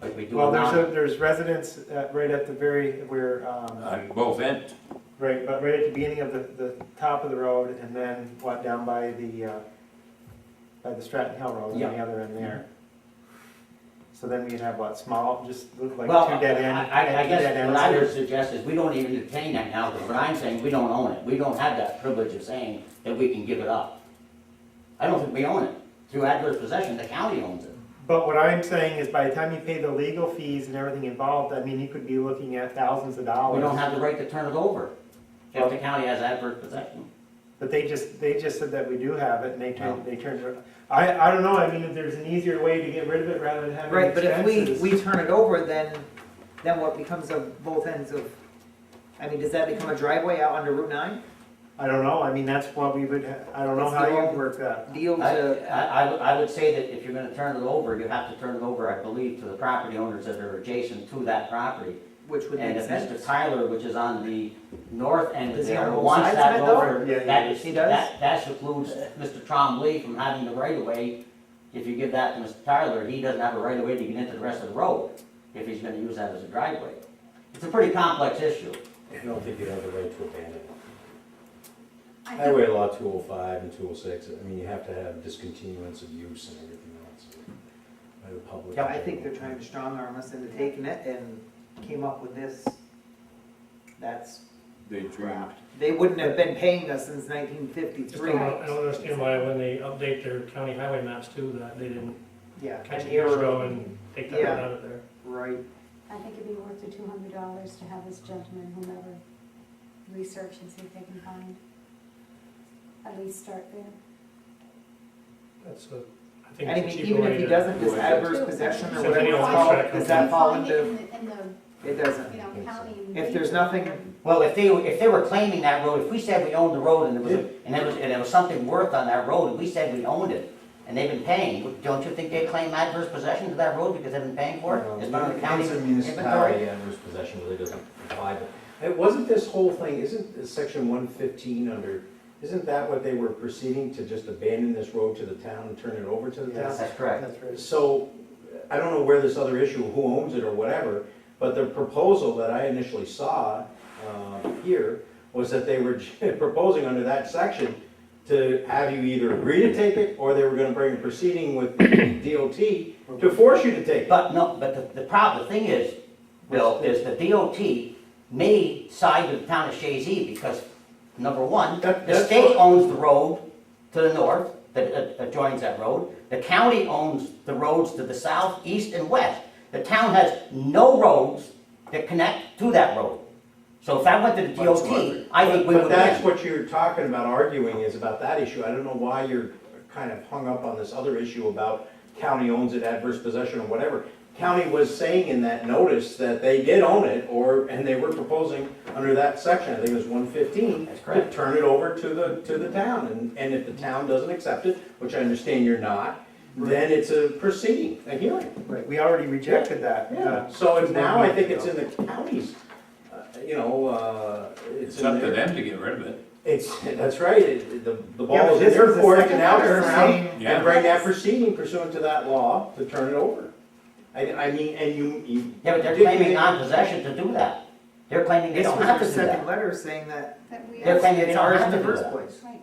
Like we do well, now. there's residents right at the very, where, On both ends. right, but right at the beginning of the top of the road, and then what, down by the Stratton Hill Road on Yeah. the other end there. So then we'd have what, small, just look like Well, two dead ends. I two guess dead what I ends. would suggest is we don't even entertain that now, because what I'm saying, we don't own it. We don't have that privilege of saying that we can give it up. I don't think we own it. Through adverse possession, the county owns it. But what I'm saying is by the time you pay the legal fees and everything involved, I mean, you could be looking at thousands of dollars. We don't have the right to turn it over if the county has adverse possession. But they just said that we do have it, and they turned it. I don't know, I mean, if there's an easier way to get rid of it rather than having Right, but if expenses. we turn it over, then what becomes of both ends of, I mean, does that become a driveway out onto Route 9? I don't know, I mean, that's what we would, I don't know It's how the you old- work that. Deal to, I would say that if you're gonna turn it over, you have to turn it over, I believe, to the property owners that are adjacent to that property. Which would And make if sense. Mr. Tyler, which is on the north end of Does he there, own both wants sides that of it, though? road, Yeah, that, he does. that secludes Mr. Trombley from having the right of way. If you give that to Mr. Tyler, he doesn't have a right of way to get into the rest of the road, if he's gonna use that as a driveway. It's a pretty complex issue. I don't think you'd have the right to abandon it. I think, Highway law 205 and 206, I mean, you have to have discontinuance of use and everything else by the public. Yeah, I think they're trying to strong arm us into taking it and came up with this. That's They dreamed. crap. They wouldn't have been paying us since Just 1953. I don't understand why when they update their county highway maps too, that they didn't Yeah, catch an it years ago error. and take that Yeah. right out of there. Right. I think it'd be worth the $200 to have this gentleman, whomever, research and see if they can find, at least start there. That's a, I think And I it's a mean, cheaper even way if he to. doesn't, this Who is it? adverse possession or Since whatever any it's old called, contract does comes that You fall find into, it in the, it doesn't. you know, county. If there's nothing- Well, if they were claiming that road, if we said we owned the road and there was something worth on that road, and we said we owned it, and they've been paying, don't you think they'd claim adverse possession to that road because they've been paying for it? It's been on the county It's a inventory? municipality, adverse possession really doesn't apply, but it wasn't this whole thing, isn't section 115 under, isn't that what they were proceeding to just abandon this road to the town and turn it over to the town? Yes. That's correct. That's right. So, I don't know where this other issue, who owns it or whatever, but the proposal that I initially saw here was that they were proposing under that section to have you either agree to take it, or they were gonna bring a proceeding with DOT to force you to take it. But no, but the problem, the thing is, Bill, is the DOT may side with the town of Chazy because, number one, the That's state what- owns the road to the north that adjoins that road. The county owns the roads to the south, east, and west. The town has no roads that connect to that road. So if that went to the DOT, Whatsoever. I think we But would that's win. what you're talking about, arguing is about that issue. I don't know why you're kind of hung up on this other issue about county owns it, adverse possession or whatever. County was saying in that notice that they did own it, and they were proposing under that section, I think it was 115, That's to correct. turn it over to the town. And if the town doesn't accept it, which I understand you're not, then it's a proceeding, a hearing. Right, we already rejected that. So it's now, I think it's in the county's, it's It's in up to their. them to get rid of it. That's right, the Yeah, ball but is in this their was the court to second now letter turn around saying- Yeah. and bring that proceeding pursuant to that law to turn it over. I mean, and you. Yeah, but they're did- claiming non-possession to do that. They're claiming they This don't was have their to do second that. letter saying that That we They're are, claiming they it's don't ours have in to the do first that. place. right.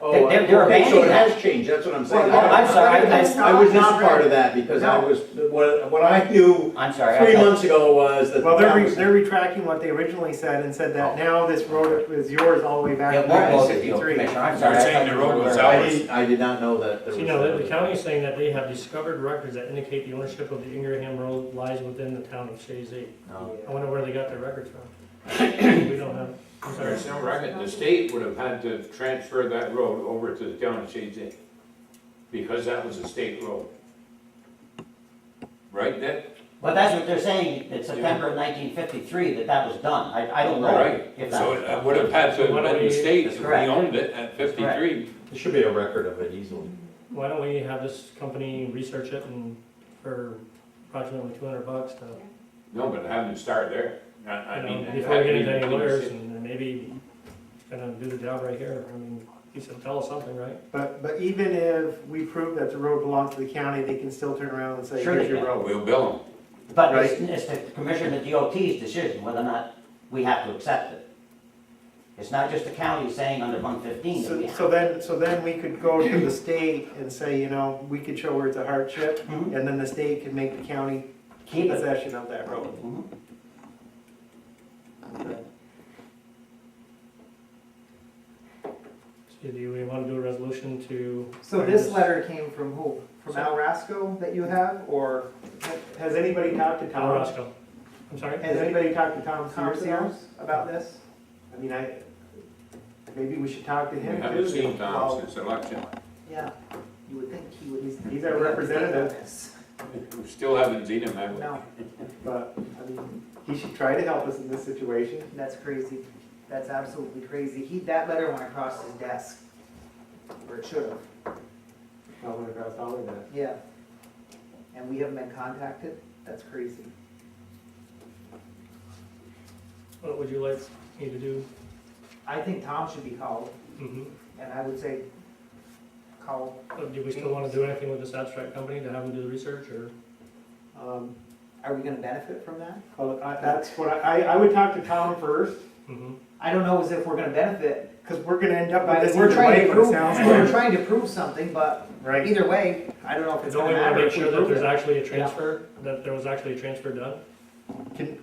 Oh, They're okay, so abandoning it that. has changed, that's what I'm saying. Well, I'm sorry, I was not part of that, because I No. was, what I knew I'm sorry. I 3 thought- months ago was that. Well, the town was- they're retracting what they originally said and said that now this road is yours all the way back It to won't go to the DOT, 1963. Commissioner, I'm sorry. They're I saying thought the you road were was aware. ours. I did not know that there So, was. the county is saying that they have discovered records that indicate the ownership of the Ingraham Road lies within the town of Chazy. No. I wonder where they got their records from. We don't have, I'm sorry. There's no record, the state would have had to transfer that road over to the town of Chazy, because that was a state road. Right, Dick? But that's what they're saying, in September of 1953, that was done. I don't know Right, if that so was it done. would have had to So why have don't been the we- state, That's if we correct. owned it at 53. There should be a record of it easily. Why don't we have this company research it and for approximately $200 to, No, but have them start there. I you mean. know, it before we had get to into be any in the lawyers city. and maybe it's gonna do the job right here. I mean, he said, tell us something, right? But even if we prove that the road belongs to the county, they can still turn around and say, Sure here's they your can. road. We'll bill them. But it's the commissioner, the DOT's decision whether or not we have to accept it. It's not just the county saying under 115 that we So, have. so then we could go to the state and say, you know, we could show where it's a hardship, Mhm. and then the state could make the county Keep it. possession of that road. Mhm. So do we wanna do a resolution to? So this letter came from who? From Al Rasco that you have, or Has anybody talked to Tom Tom? Roscoe. I'm sorry? Has anybody talked to Tom Tom Sears? Sears about this? I mean, maybe we should talk to We him too. haven't seen Well, Tom since election. Yeah, you would think he would. He's our representative. We still haven't seen him, have we? No, But, I mean, he should try to help us in this situation. that's crazy. That's absolutely crazy. That letter went across his desk, or it should have, Probably across all of that. yeah. And we haven't been contacted? That's crazy. What would you like me to do? I think Tom should be called, Mhm. and I would say call. Do we still want to do anything with this abstract company to have them do the research, or? Are we gonna benefit from that? Well, that's what I would talk to Tom first, Mhm. I don't know as if we're gonna benefit, because we're gonna end up with but this we're either trying way, to what it prove, sounds we're like. trying to prove something, but Right. either way, I don't know if it's Don't gonna we want matter to make if we sure that prove there's it. actually a transfer, that there was actually a transfer done?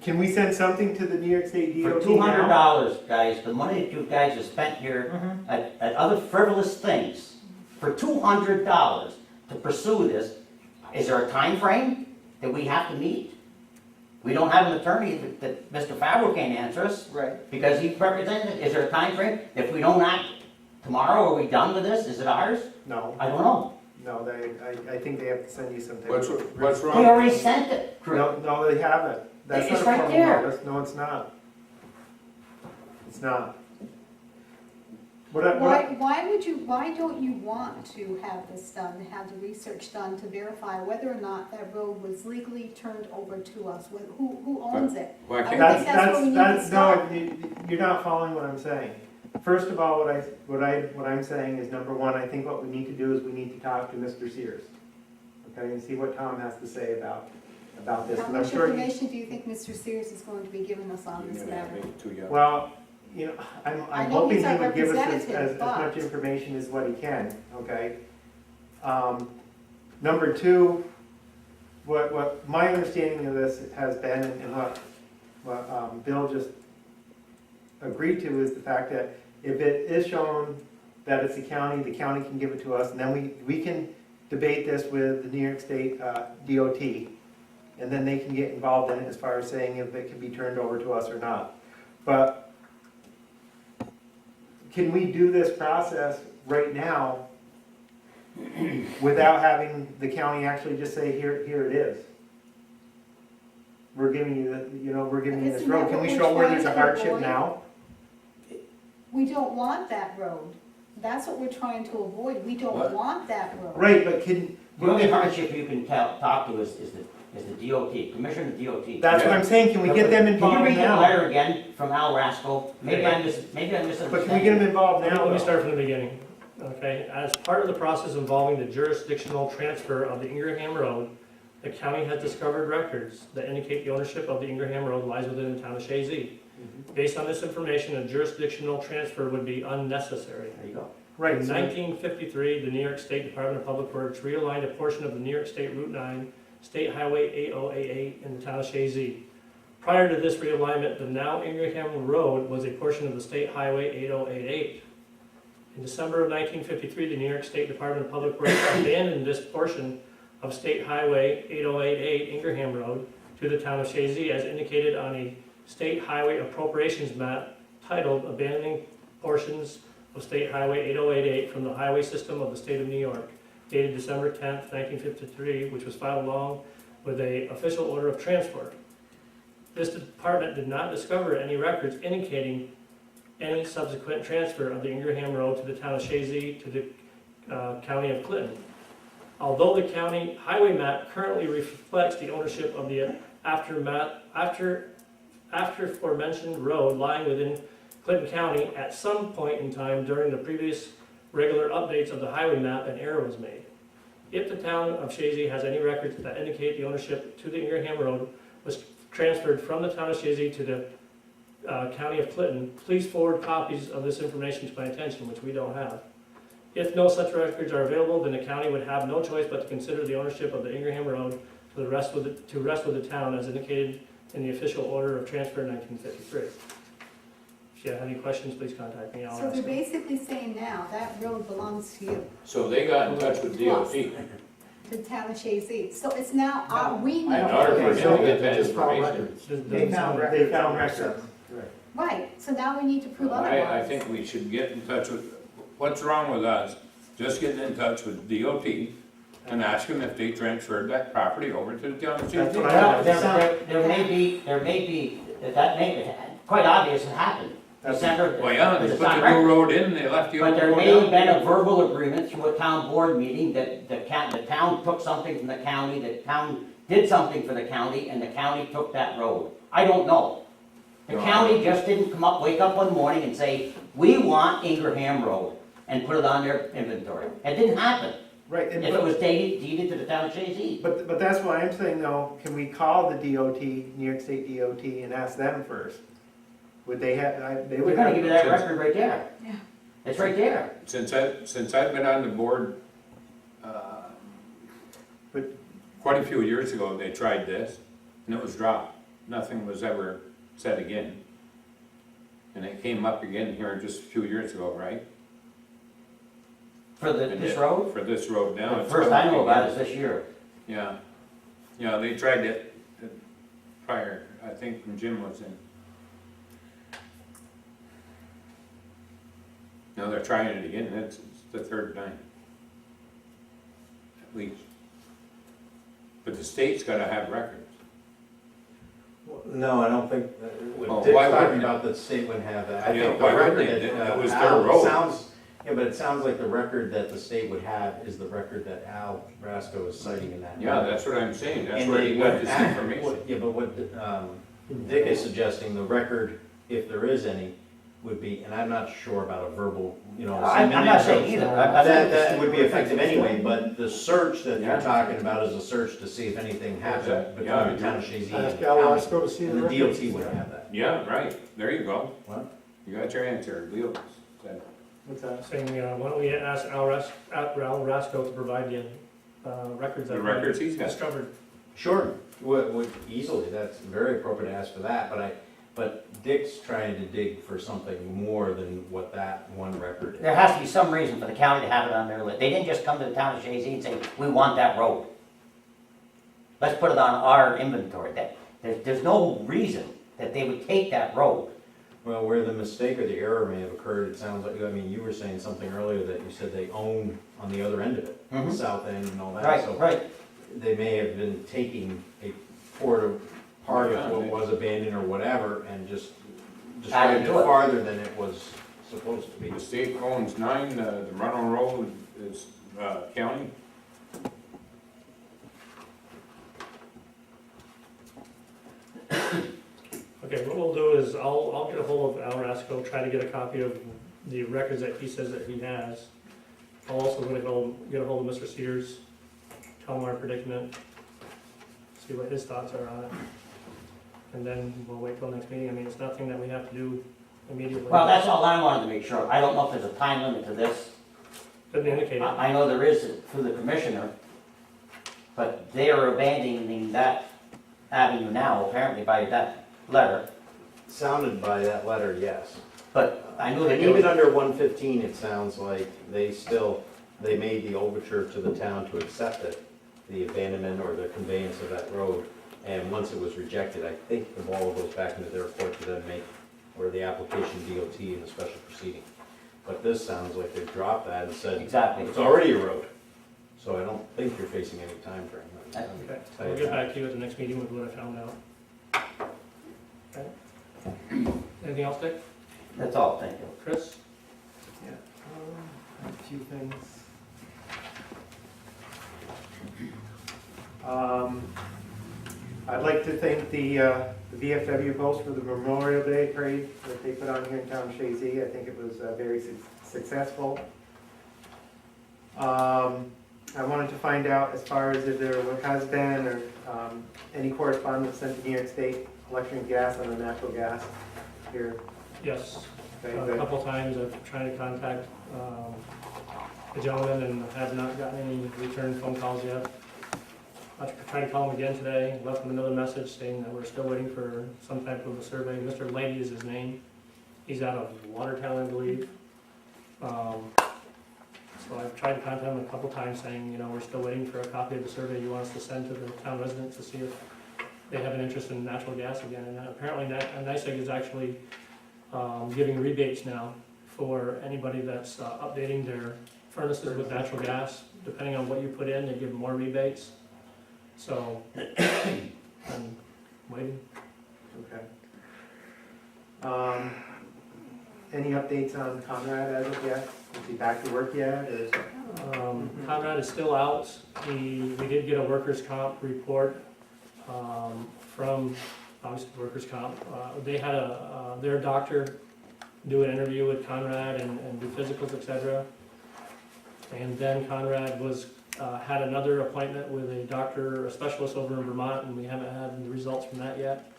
Can we send something to the New York State For DOT $200, now? guys, the money that you guys have spent here Mhm. at other frivolous things, for $200 to pursue this, is there a time frame that we have to meet? We don't have an attorney that Mr. Favreau can't answer us, Right. because he represented, is there a time frame? If we don't act tomorrow, are we done with this? Is it ours? No, I don't know. no, I think they have to send you something. What's We wrong? already sent it. No, they haven't. That's It's not a right formal there. notice. No, it's not. It's not. Why don't you want to have this done, have the research done to verify whether or not that road was legally turned over to us? Who owns it? Why I can't, think that's where we need to No, start. you're not following what I'm saying. First of all, what I'm saying is, number one, I think what we need to do is we need to talk to Mr. Sears. Okay, and see what Tom has to say about this. How 'cause I'm much sure information do you think Mr. Sears is going to be giving us on this you're gonna matter? make it too young. Well, I I'm know hoping he's he our would give us representative, as much but- information as what he can, okay? Number two, what my understanding of this has been, and what Bill just agreed to, is the fact that if it is shown that it's the county can give it to us, and then we can debate this with the New York State DOT, and then they can get involved in it as far as saying if it can be turned over to us or not. But can we do this process right now without having the county actually just say, here it is? We're giving we're giving you this Isn't road. that Can we what show we're where there's a trying to hardship avoid? now? We don't want that road. That's what we're trying to avoid. We don't What? want that road. Right, but can, The only hardship you can talk to is the DOT, Commissioner of DOT. that's what I'm saying, can we get them Can you involved read the now? letter again from Al Rascal? Maybe I But can we get misunderstanding. them involved now? Let me though? start from the beginning, okay? As part of the process involving the jurisdictional transfer of the Ingraham Road, the county has discovered records that indicate the ownership of the Ingraham Road lies within the town of Chazy. Based on this information, a jurisdictional transfer would be unnecessary. There you go. Right, In so 1953, the New York State Department of Public Works realigned a portion of the New York State Route 9, State Highway 8088 in the town of Chazy. Prior to this realignment, the now Ingraham Road was a portion of the State Highway 8088. In December of 1953, the New York State Department of Public Works abandoned this portion of State Highway 8088 Ingraham Road to the town of Chazy as indicated on a State Highway Appropriations map titled Abandoning Portions of State Highway 8088 from the highway system of the state of New York, dated December 10th, 1953, which was filed along with a official order of transfer. This department did not discover any records indicating any subsequent transfer of the Ingraham Road to the town of Chazy to the county of Clinton. Although the county highway map currently reflects the ownership of the aforementioned road lying within Clinton County, at some point in time during the previous regular updates of the highway map, an error was made. If the town of Chazy has any records that indicate the ownership to the Ingraham Road was transferred from the town of Chazy to the county of Clinton, please forward copies of this information to my attention, which we don't have. If no such records are available, then the county would have no choice but to consider the ownership of the Ingraham Road to rest with the town as indicated in the official order of transfer in 1953. If you have any questions, please contact me. I'll So answer they're them. basically saying now that road belongs to you, So they got in touch with DOT. to the town of Chazy. So it's now, we In know. order for Okay, him so to get that just follow information. records. They found records. They found on our records. system. Right, so now we need to prove I otherwise. think we should get in touch with, what's wrong with us? Just getting in touch with DOT and ask them if they transferred that property over to the town of That's what Chazy. Well, there may be, that may, quite obvious it happened. December. Well, yeah, they there's put a the time new road in, they left the But old there road may have out. been a verbal agreement through a town board meeting that the town took something from the county, the town did something for the county, and the county took that road. I don't know. The county just didn't wake up one morning and say, we want Ingraham Road, and put it on their inventory. It didn't happen. Right, If it was deeded to the town of Chazy. but that's why I'm saying though, can we call the DOT, New York State DOT, and ask them first? Would they have, they We're would gonna have. give you that record right there. Yeah. It's right there. Since I've been on the board, But- quite a few years ago, they tried this, and it was dropped. Nothing was ever said again. And it came up again here just a few years ago, right? For And this it- road? For this road now. The it's first come I up know about again. is this year. Yeah, yeah, they tried it prior, I think when Jim was in. Now they're trying it again, it's the third time. At least. But the state's gotta have records. No, I don't think, Oh, what Dick's why talking wouldn't it? about, the state wouldn't have that. I Yeah, think the why record wouldn't they? that, It was their Al, road. sounds, yeah, but it sounds like the record that the state would have is the record that Al Rasco is citing in that. Yeah, that's what I'm saying, that's And where they you got would this act- information. Yeah, but what, Dick is suggesting, the record, if there is any, would be, and I'm not sure about a verbal, you know. I'm not saying either. That would be effective anyway, but the search that you're Yeah. talking about is a search to see if anything happened between Yeah. the town of Shazy and Ask the Al county. Roscoe to see the And the records. DOT would have that. Yeah, right, there you go. What? You got your answer, Leo said. What's that? Saying, why don't we ask Al Rasco to provide the records that The we records he's got. discovered. Sure, would easily, that's very appropriate to ask for that, but Dick's trying to dig for something more than what that one record is. There has to be some reason for the county to have it on their list. They didn't just come to the town of Chazy and say, we want that road. Let's put it on our inventory. There's no reason that they would take that road. Well, where the mistake or the error may have occurred, it sounds like, I mean, you were saying something earlier that you said they own on the other end of it, the Mhm. south end and all that. Right, So right. they may have been taking a part of what was abandoned or whatever and just Added described it to it. farther than it was supposed to be. The state owns 9, the Runnel Road is, county. Okay, what we'll do is I'll get a hold of Al Rasco, try to get a copy of the records that he says that he has. I'll also get a hold of Mr. Sears, tell him our predicament, see what his thoughts are on it. And then we'll wait till next meeting. I mean, it's nothing that we have to do immediately. Well, that's all I wanted to make sure. I don't know if there's a time limit to this. Didn't indicate it. I know there is through the commissioner, but they are abandoning that avenue now, apparently by that letter. Sounded by that letter, yes. But I knew that And there was, even under 115, it sounds like they made the overture to the town to accept it, the abandonment or the conveyance of that road. And once it was rejected, I think the ball goes back into their court to then make, or the application DOT in a special proceeding. But this sounds like they've dropped that and said, exactly. it's already a road. So I don't think you're facing any time frame. Okay, I'll get back to you at the next meeting with what I found out. Okay. Anything else, Dick? That's all, thank you. Chris? Yeah, a few things. I'd like to thank the VFW host for the Memorial Day parade that they put on here in town of Chazy. I think it was very successful. I wanted to find out as far as if there has been or any correspondence sent to New York State electric and gas on the natural gas here. Yes. Okay, A good. couple times I've tried to contact the gentleman and have not gotten any return phone calls yet. I tried to call him again today, left him another message saying that we're still waiting for some type of a survey. Mr. Lady is his name. He's out of Watertown, I believe. So I've tried to contact him a couple times saying, you know, we're still waiting for a copy of the survey you want us to send to the town residents to see if they have an interest in natural gas again. And apparently NYSEG is actually giving rebates now for anybody that's updating their furnaces with natural gas. Depending on what you put in, they give more rebates. So, I'm waiting. Okay. Any updates on Conrad as of yet? Is he back to work yet, or? Conrad is still out. We did get a workers' comp report from obviously workers' comp. They had their doctor do an interview with Conrad and do physicals, et cetera. And then Conrad had another appointment with a doctor, a specialist over in Vermont, and we haven't had the results from that yet.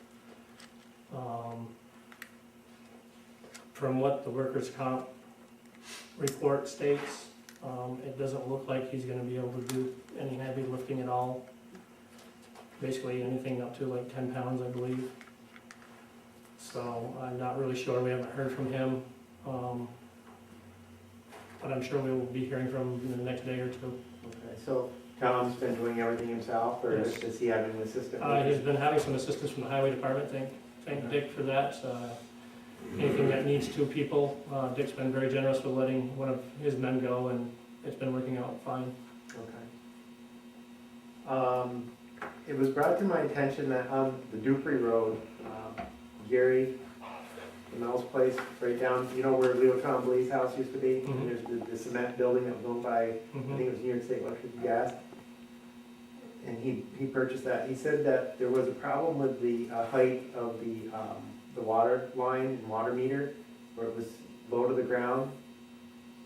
From what the workers' comp report states, it doesn't look like he's gonna be able to do any heavy lifting at all. Basically anything up to like 10 pounds, I believe. So I'm not really sure, we haven't heard from him. But I'm sure we will be hearing from him in the next day or two. Okay, so Tom's been doing everything himself, or Yes. does he have an assistant? He's been having some assistance from the highway department, thank Dick for that. Anything that needs two people, Dick's been very generous with letting one of his men go, and it's been working out fine. Okay. It was brought to my attention that on the Dupree Road, Gary, the Mel's place, right down, you know where Leo Tremblay's house used to be? Mhm. And there's the cement building that was owned by, I think it was New York State Electric and Gas. And he purchased that. He said that there was a problem with the height of the water line and water meter, where it was low to the ground.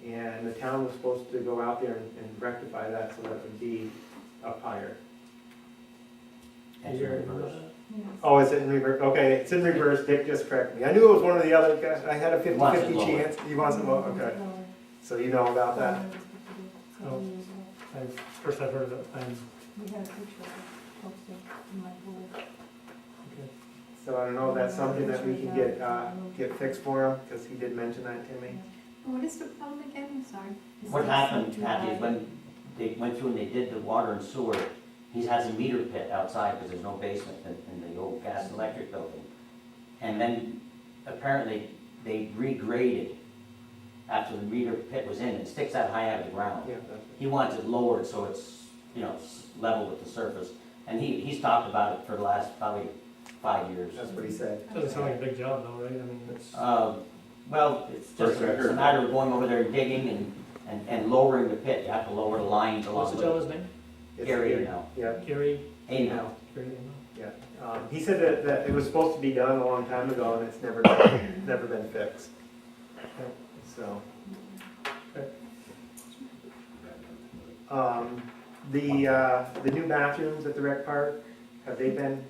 And the town was supposed to go out there and rectify that so that it would be up higher. That's in reverse. Oh, is it in reverse? Okay, it's in reverse. Dick just corrected me. I knew it was one of the other guys. I had a Wants it 50-50 lower. chance. He wants it low, okay. So you know about that? Oh, First I've heard of it, So I don't know if that's something that we can get fixed for him, because he did mention that to me. What is the problem again? I'm sorry. What happened, Kathy, is when they went through and they did the water and sewer, he has a meter pit outside because there's no basement in the old gas and electric building. And then apparently they regraded after the meter pit was in, it sticks that high out of the ground. Yeah, that's He wants it lowered so it's, level with the surface. And he's talked about it for the last probably 5 years. that's what he said. doesn't sound like a big job though, right? I mean, it's, Well, it's just, it's a matter of going over there and digging and lowering the pit. You have to lower the lines what's along the with gentleman's name? It's Gary here. now. Yeah, Gary? Anyhow, Gary, yeah. He said that it was supposed to be done a long time ago, and it's never been fixed. So. The new bathrooms at the rec park, have they been,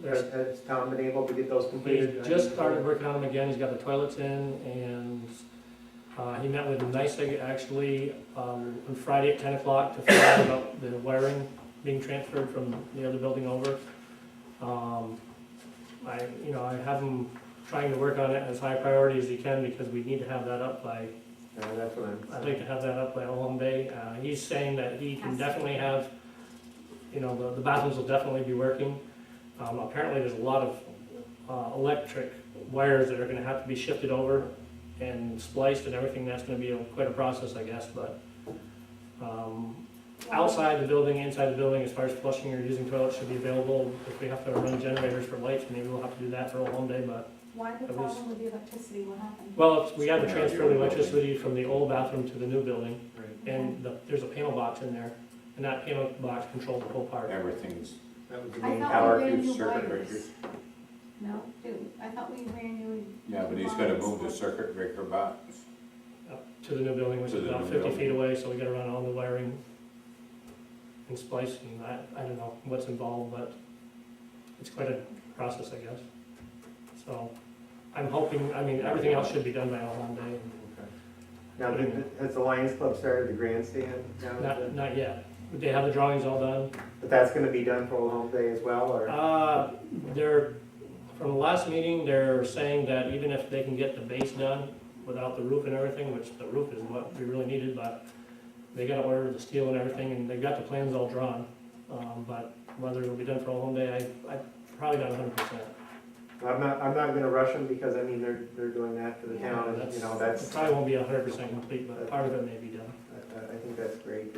has Tom been able to get those He completed? just started working on them again, he's got the toilets in, and he met with NYSEG actually on Friday at 10 o'clock to find out about the wiring being transferred from the other building over. I have him trying to work on it as high priority as he can, because we need to have that up by, That's what I'm. I'd like to have that up by home day. He's saying that he can definitely have, the bathrooms will definitely be working. Apparently there's a lot of electric wires that are gonna have to be shifted over and spliced and everything. That's gonna be quite a process, I guess, but outside the building, inside the building, as far as flushing or using toilets should be available. If we have to run generators for lights, maybe we'll have to do that for a home day, but, Why the At least- problem with the electricity? What happened? well, we had to transfer the electricity from the old bathroom to the new building, Right. and there's a panel box in there, and that panel box controls the whole park. Everything's That was the I main thought power we ran fuse. new circuit wires. breakers. No, dude, I thought we ran new. Yeah, but he's gotta move the circuit breaker box. Up to the new building, which To is the about new 50 feet building. away, so we gotta run all the wiring and splice, and I don't know what's involved, but it's quite a process, I guess. So, I'm hoping, everything else should be done by home day. Now, has the Lions Club started the grandstand down at the? Not yet. They have the drawings all done. But that's gonna be done for Old Home Day as well, or? From the last meeting, they're saying that even if they can get the base done without the roof and everything, which the roof is what we really needed, but they gotta order the steel and everything, and they've got the plans all drawn. But whether it'll be done for a home day, I probably not 100%. I'm not gonna rush them, because they're doing that for the town, and, It that's, probably won't be 100% complete, but part of it may be done. I think that's great.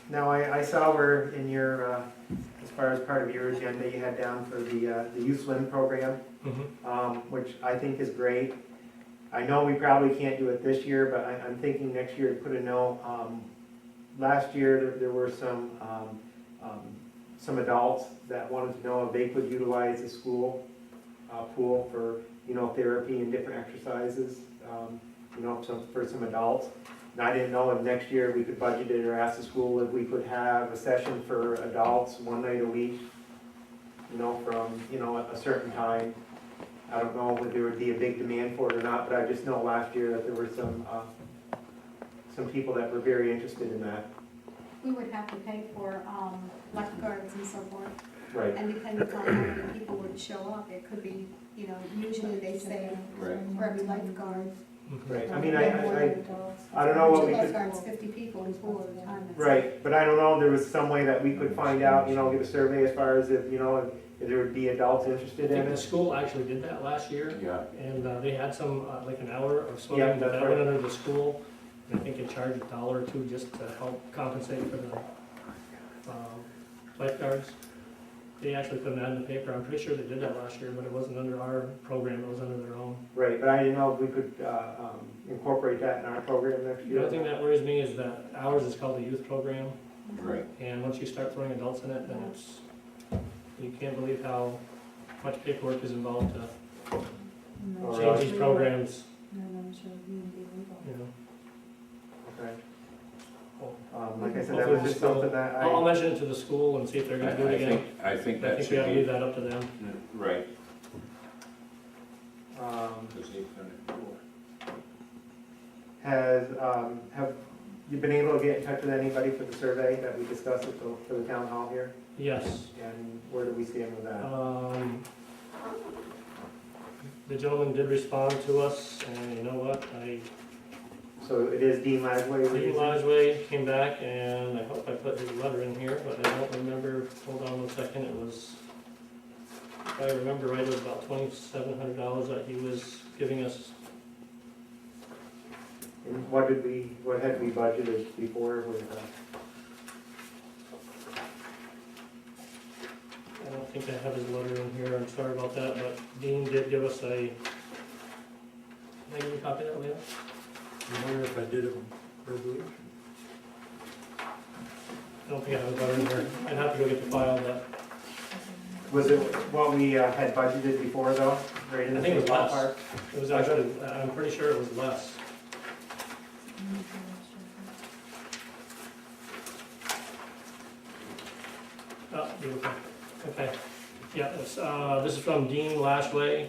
Now, I saw where in your, as far as part of your agenda, you had down for the youth swim program, which I think is great. I know we probably can't do it this year, but I'm thinking next year to put a note. Last year, there were some some adults that wanted to know if they could utilize the school pool for, therapy and different exercises, for some adults. And I didn't know if next year we could budget it or ask the school if we could have a session for adults one night a week, from, a certain time. I don't know if there would be a big demand for it or not, but I just know last year that there were some people that were very interested in that. We would have to pay for lifeguards and so forth. Right. And depending on how many people would show up, it could be, usually they say Right. for every lifeguard. Right, I no mean, more than I adults. don't know what Two we could, lifeguards, 50 people in pool at a time. that's- right, but I don't know if there was some way that we could find out, get a survey as far as if there would be adults I interested in think the it. school actually did that last year, Yeah, and they had some, like an hour of Yeah, swimming, but that's that went right. under the school. And I think it charged $1 or $2 just to help compensate for the lifeguards. They actually put an ad in the paper, I'm pretty sure they did that last year, but it wasn't under our program, it was under their own. Right, but I didn't know if we could incorporate that in our program next The other year. thing that worries me is that ours is called the youth program, right. and once you start throwing adults in it, then it's, you can't believe how much paperwork is involved to Or, change these programs, you know. Okay. Like I said, that was just something that I'll I, mention it to the school and see if they're gonna do it again. I think I that think we ought should to leave be, that up to them. right, um, because they've done it before. have you been able to get in touch with anybody for the survey that we discussed for the town hall here? Yes. And where do we stand with that? The gentleman did respond to us, and you know what, So it is Dean Lasway? Dean Lodgeway came back, and I hope I put his letter in here, but I don't remember, hold on 1 second, it was, if I remember right, it was about $2,700 that he was giving us. And what had we budgeted before with, I don't think I have his letter in here, I'm sorry about that, but Dean did give us a, can I give you a copy of that later? I wonder if I did a resolution. I don't think I have his letter in here, I'd have to go get the file, but was it what we had budgeted before though? Right in I the think it was same less. ballpark? It was actually, I'm pretty sure it was less. Oh, beautiful. Okay. Yeah, it's, this is from Dean Lashway,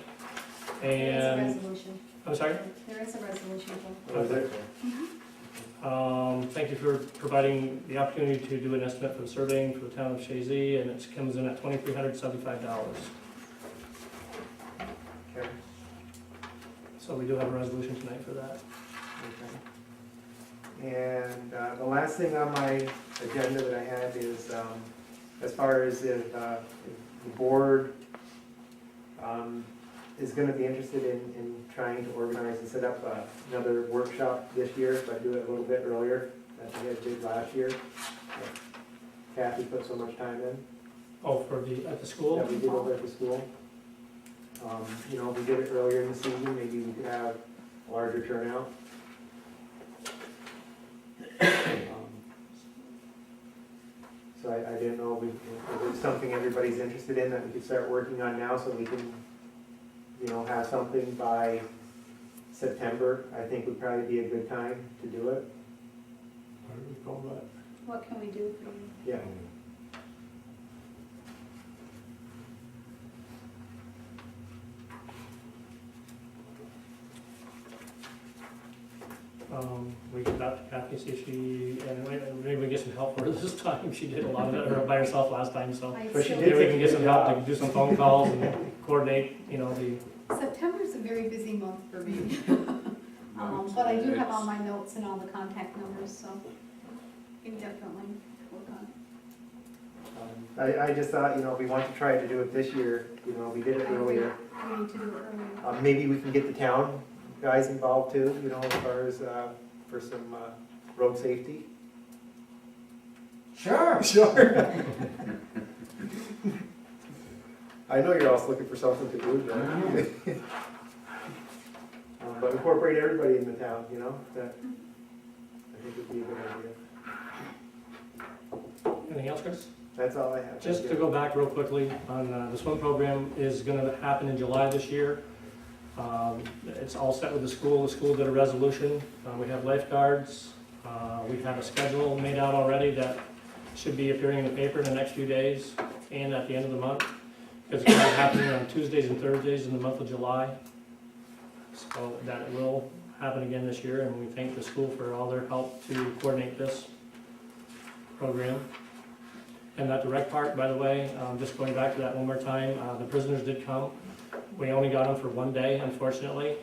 There is a and, resolution. I'm sorry? There is a resolution. Or was it? Thank you for providing the opportunity to do an estimate for the surveying for the town of Chazy, and it comes in at $2,375. Okay. So we do have a resolution tonight for that. Okay. And the last thing on my agenda that I had is, as far as if the board is gonna be interested in trying to organize and set up another workshop this year, but do it a little bit earlier than we did last year. Kathy put so much time in, Oh, for at the school? that we did over at the school. If we did it earlier in the season, maybe we could have a larger turnout. So I didn't know if it's something everybody's interested in that we could start working on now so we can, have something by September. I think would probably be a good time to do it. What do we call that? What can we do for you? Yeah. We can talk to Kathy, see if she, and maybe we can get some help for her this time. She did a lot of it by herself last time, so I But she still- did maybe we can get some help to job. do some phone calls and coordinate, the, September's a very busy month for me. But I do have all my notes and all the contact numbers, so you can definitely work on it. I just thought, if we want to try to do it this year, we did it earlier. We need to do it earlier. Maybe we can get the town guys involved too, as far as, for some, road safety. Sure. Sure. I know you're also looking for something to do, John. But incorporate everybody in the town, that, I think would be a good idea. anything else, Chris? That's all I have. Just to go back real quickly on the swim program is going to happen in July this year. It's all set with the school. The school did a resolution. We have lifeguards. We have a schedule made out already that should be appearing in the paper in the next few days and at the end of the month. It's going to be happening on Tuesdays and Thursdays in the month of July. So that will happen again this year, and we thank the school for all their help to coordinate this program. And at the rec park, by the way, just going back to that one more time, the prisoners did come. We only got them for one day, unfortunately.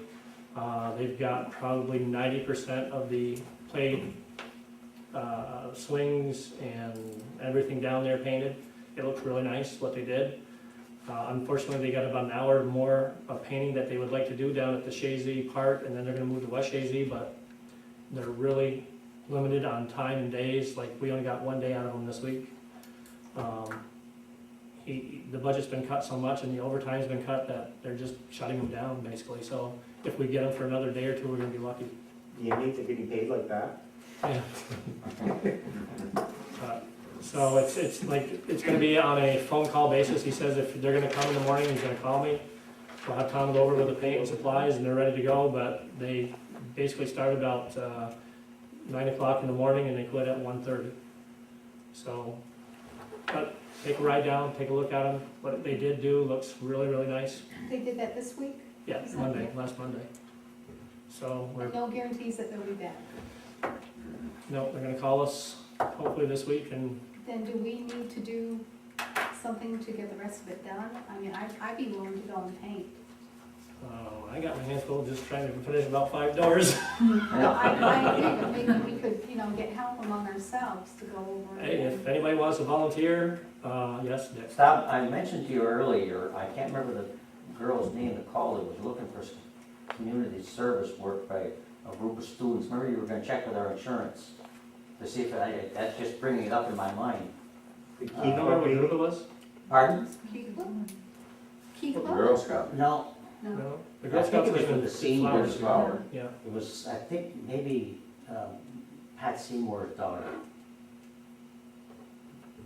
They've got probably 90% of the play swings and everything down there painted. It looks really nice, what they did. Unfortunately, they got about an hour more of painting that they would like to do down at the Chazy part, and then they're gonna move to West Chazy, but they're really limited on time and days. Like, we only got one day out of them this week. The budget's been cut so much and the overtime's been cut that they're just shutting them down, basically. So if we get them for another day or two, we're gonna be lucky. You need to get paid like that? Yeah. So it's like, it's gonna be on a phone call basis. He says if they're gonna come in the morning, he's gonna call me. We'll have Tom go over with the paint and supplies and they're ready to go, but they basically start about 9 o'clock in the morning and they quit at 1:30. So, but take a ride down, take a look at them. What they did do looks really, really nice. They did that this week? Yeah, Monday, last Monday. So we're, No guarantees that they'll be back. no, they're gonna call us hopefully this week and Then do we need to do something to get the rest of it done? I mean, I'd be willing to go and paint. I got my hands full just trying to finish about 5 doors. No, I agree, but maybe we could, get help among ourselves to go over. Hey, if anybody wants to volunteer, yes, Dick. Stop, I mentioned to you earlier, I can't remember the girl's name that called, that was looking for some community service work by a group of students. Remember you were gonna check with our insurance to see if, that's just bringing it up in my mind. The You know where we group it was? Pardon? Key Club? Key The Club? Girl Scout. No, No. No? The I Girl think Scouts it was came for in the seniors. Flower. Yeah. It was, I think, maybe Pat Seymour's daughter,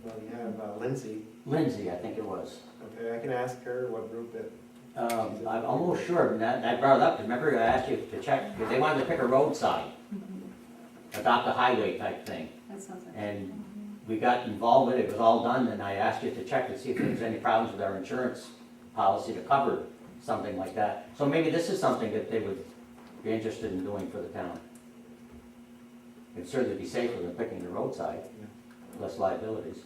Well, you have Lindsay. Lindsay, I think it was. Okay, I can ask her what group it. I'm almost sure, and I brought it up, 'cause remember I asked you to check, because they wanted to pick a roadside, adopt a highway type thing. That sounds like. And we got involved with it, it was all done, and I asked you to check to see if there was any problems with our insurance policy to cover something like that. So maybe this is something that they would be interested in doing for the town. It'd certainly be safer than picking the roadside, less liabilities.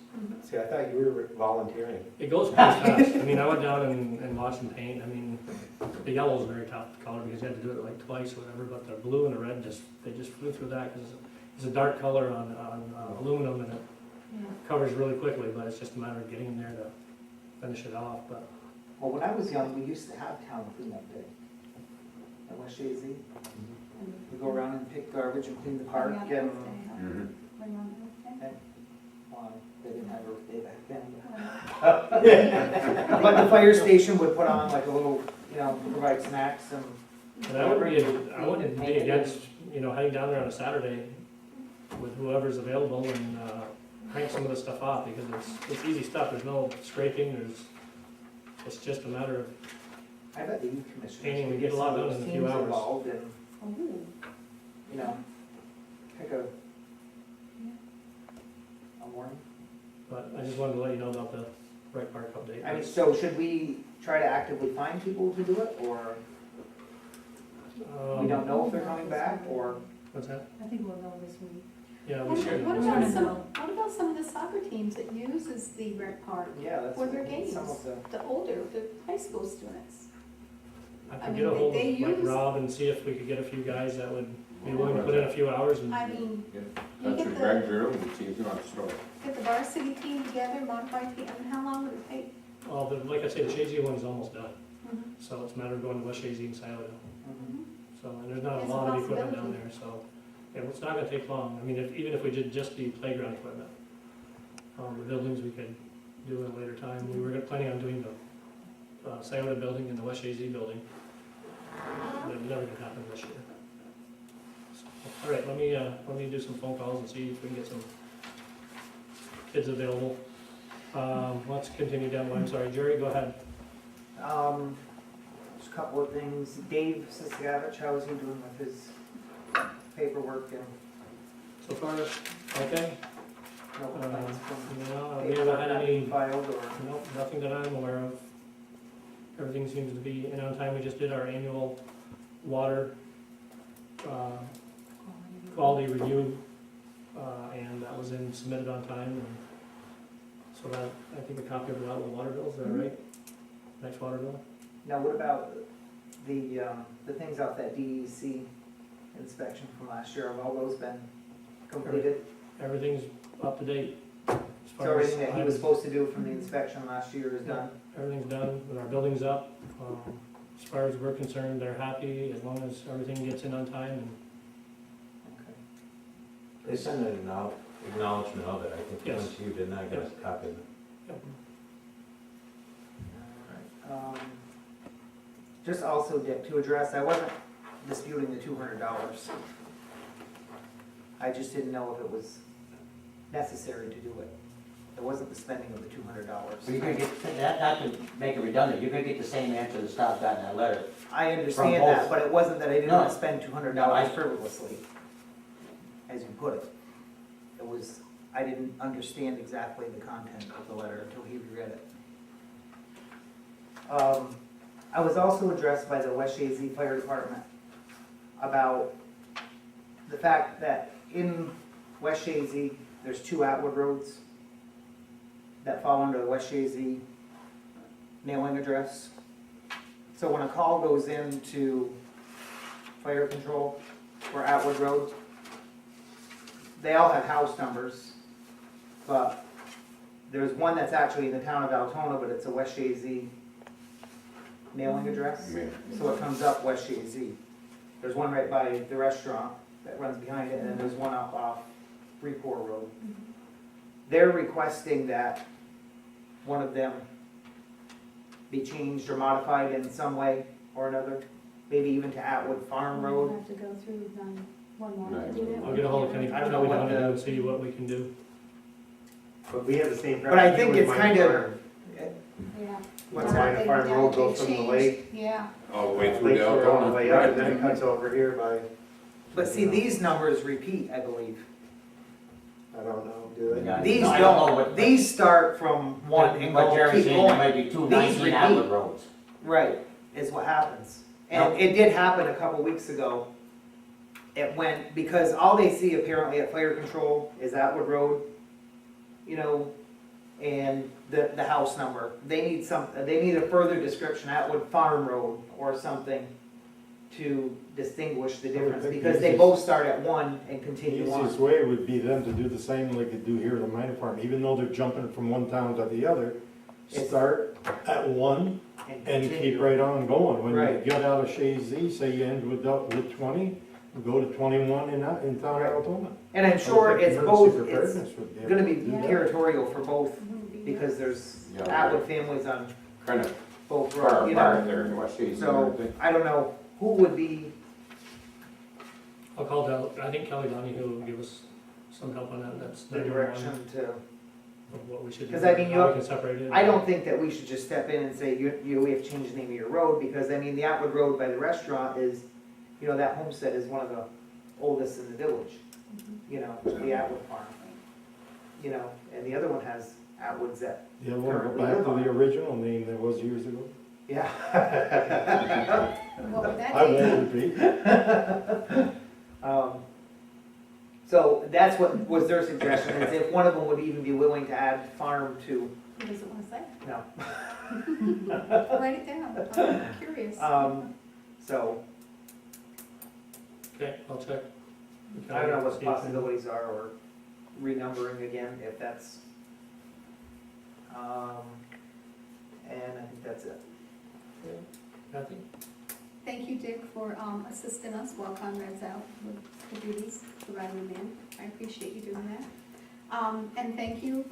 See, I thought you were volunteering. It goes pretty fast. I mean, I went down and watched them paint. I mean, the yellow's very tough color because you had to do it like twice or whatever, but the blue and the red they just flew through that because it's a dark color on aluminum and it covers really quickly, but it's just a matter of getting in there to finish it off, but. Well, when I was young, we used to have town cleanup day at West Chazy. We go around and pick garbage and clean the park and, Mhm. well, they didn't have Earth Day back then. But the fire station would put on like a little, provide snacks and. And I wouldn't be against, heading down there on a Saturday with whoever's available and crank some of this stuff off because it's easy stuff. There's no scraping, it's just a matter of, I bet the youth commission. Painting, we get a lot done in a few hours. Involved and, Oh, pick a morning. but I just wanted to let you know about the rec park update. I mean, so should we try to actively find people to do it, or we don't know if they're coming back, or? What's that? I think we'll know this week. Yeah, we What should. about some of the soccer teams that uses the rec park Yeah, that's. for their games? Some of the, The high school students. I I could mean, get a hold they of like use- Rob and see if we could get a few guys that would be willing to put in a few hours and. I mean, you That's get what the, Greg Drew and see if he wants to throw it. get the varsity team together, modified team, I mean, how long would it take? Well, like I said, the Chazy one's almost done, Mhm. so it's a matter of going to West Chazy and Scioto. Mhm. So, and there's not a It's a lot of equipment down possibility. there, so, yeah, it's not gonna take long. I mean, even if we did just the playground equipment. The buildings we could do at a later time. We were planning on doing the Scioto building and the West Chazy building. But it never gonna happen this year. So, all right, let me do some phone calls and see if we can get some kids available. Let's continue down, I'm sorry, Jerry, go ahead. Just a couple of things. Dave Siskavich, how is he doing with his paperwork and So far, okay? no complaints from No, we haven't paperwork had not any, being filed or? nope, nothing that I'm aware of. Everything seems to be in on time. We just did our annual water quality review, and that was submitted on time, and so that, I think a copy of the water bill, is that right? Next water bill? Now, what about the things off that DEC inspection from last year? Have all those been completed? Everything's up to date. As So far as everything that he was supposed to do from the inspection last year is done? Everything's done, with our building's up. As far as we're concerned, they're happy, as long as everything gets in on time, and Okay. They sent an acknowledgement of it, I think, Yes. once you didn't, I got a copy of it. Alright, just also to address, I wasn't disputing the $200. I just didn't know if it was necessary to do it. It wasn't the spending of the $200. But you're gonna get, that, not to make it redundant, you're gonna get the same answer that Scott's got in that letter. I understand From both. that, but it wasn't that I didn't No. want to spend $200 No, I- frivolously, as you put it. It was, I didn't understand exactly the content of the letter until he read it. I was also addressed by the West Chazy Fire Department about the fact that in West Chazy, there's 2 Atwood roads that fall under the West Chazy mailing address. So when a call goes into fire control for Atwood Road, they all have house numbers, but there's one that's actually in the town of Altona, but it's a West Chazy mailing address. So it comes up West Chazy. There's one right by the restaurant that runs behind it, and then there's one up off Report Road. They're requesting that one of them be changed or modified in some way or another, maybe even to Atwood Farm Road. Have to go through 911 Right. to do that. I'll get a hold of Kenny, I don't know Kelly what down the- and see what we can do. But we have the same. But I problem think with it's Minor kind of- Farm. Yeah. What's Yeah, Minor they- Farm yeah, Road they goes from the changed. lake, Yeah. All the way through lake the shore all the Altona. way up, and then it cuts over here by, But see, these numbers repeat, I believe. I don't know, do they? Yeah. These No, I don't know don't, what- these start from one and What go Jerry's keep saying, there going. might be two These 19 repeat. Atwood roads. Right, is what happens. And it did happen a couple weeks ago. It went, because all they see apparently at fire control is Atwood Road, you know, and the house number. They need a further description, Atwood Farm Road or something to distinguish the difference, think because the they easiest- both start at one and The continue easiest on. way would be them to do the same like they do here at the Minor Farm, even though they're jumping from one town to the other. It's- Start at one and keep continue. right on going. When you Right. get out of Chazy, say you end with 20, go to 21 in town of Right. Altona. And I'm sure I would think it's emergency both, it's preparedness would able gonna to be do that. territorial for both, Wouldn't be because there's Yeah. Atwood families on Kind of both far roads, you apart know. there in West Chazy. So, I don't know, who would be, I'll call Del, I think Kelly Donahue will give us some help on that, that's the 911 direction to, of what we should do. 'Cause I mean, how we can separate it. I don't think that we should just step in and say, we have to change the name of your road, because I mean, the Atwood Road by the restaurant is, you know, that homestead is one of the oldest in the village, you know, the Atwood farm. You know, and the other one has Atwoods that, Yeah, we'll go back to the original name that was years ago. yeah. What would that I be? won't repeat. So that's what was their suggestion, is if one of them would even be willing to add farm to, What does it want to say? no. Write it down. I'm curious. So, Okay, I'll check. I don't know what See the if- possibilities are, or renumbering again, if that's, and I think that's it. Kathy? Thank you, Dick, for assisting us while Conrad's out with the duties of riding man. I appreciate you doing that. And thank you,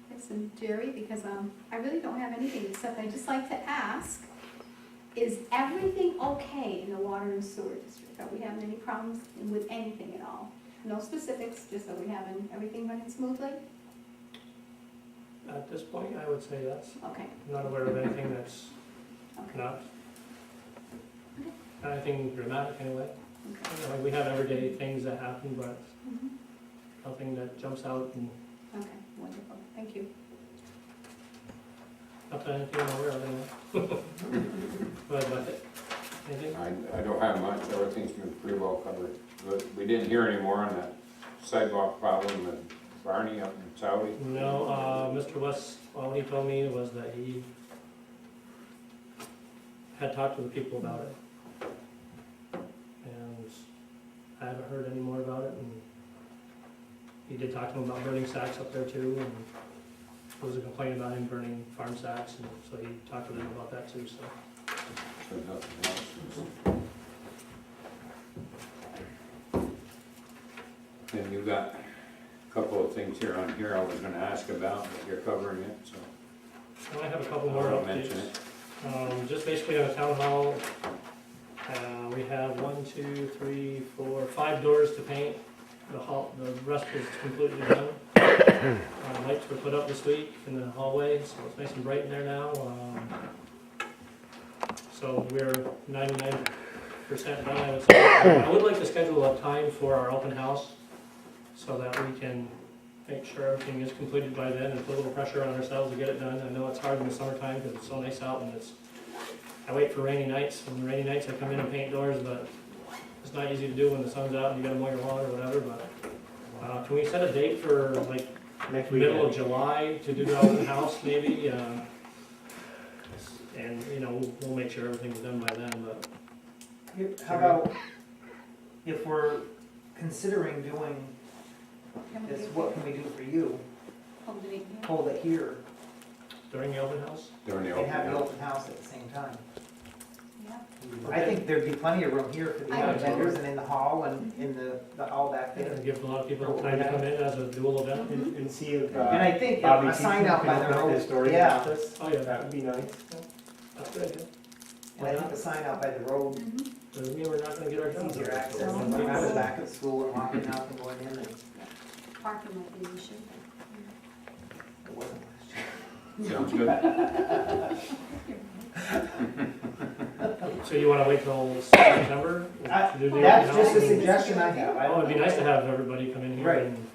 Chris and Jerry, because I really don't have anything, except I'd just like to ask, is everything okay in the water and sewer district? Are we having any problems with anything at all? No specifics, just are we having everything running smoothly? At this point, I would say that's, Okay, I'm not aware of anything that's okay, not, anything dramatic anyway. okay. You know, we have everyday things that happen, but Mhm. nothing that jumps out and Okay, wonderful, thank you. not that anything I'm aware of anyway. But about it, anything? I don't have much, everything's been pretty well covered. But we didn't hear any more on that sidewalk problem with Barney up in Saudi. No, Mr. West, all he told me was that he had talked to the people about it. And I haven't heard any more about it, and he did talk to him about burning sacks up there too, and there was a complaint about him burning farm sacks, and so he talked to them about that too, so. So nothing else. And you got a couple of things here on here I was gonna ask about, but you're covering it, so. I have a couple more I'll updates. mention it. Just basically on the town hall, we have 5 doors to paint. The hall, the rest is completely done. Lights were put up this week in the hallway, so it's nice and bright in there now. So we're 99% done, I would say. I would like to schedule a time for our open house so that we can make sure everything is completed by then and put a little pressure on ourselves to get it done. I know it's hard in the summertime because it's so nice out and I wait for rainy nights. When rainy nights I come in and paint doors, but it's not easy to do when the sun's out and you gotta mow your lawn or whatever, but can we set a date for like Next middle of weekend. July to do the open house maybe? And, you know, we'll make sure everything's done by then, but How about if we're considering doing Can we this, do- what can we do for you? hold it here? Hold it here during the open house? During the and open have the house. open house at the same time. Yeah. I think there'd be plenty of room here for the I other do too. vendors and in the hall and in the hall back there. And give a lot of people time to come in as a dual event. And see if, And I think Bobby a sign Keaton out by can the open up his road, store in the yeah, office. Oh, yeah, That would be nice. that's good, yeah. and I think a sign out by the road, Mhm. Doesn't mean we're not gonna get our it's jobs easier done. access, So, and people- out of the back of the school and walking out and going in, and it Parking might be an issue. wasn't last year. Sounds good. So you wanna wait till September to do the open That's house? just a suggestion I have. Oh, it'd be nice to have everybody come in here Right. and,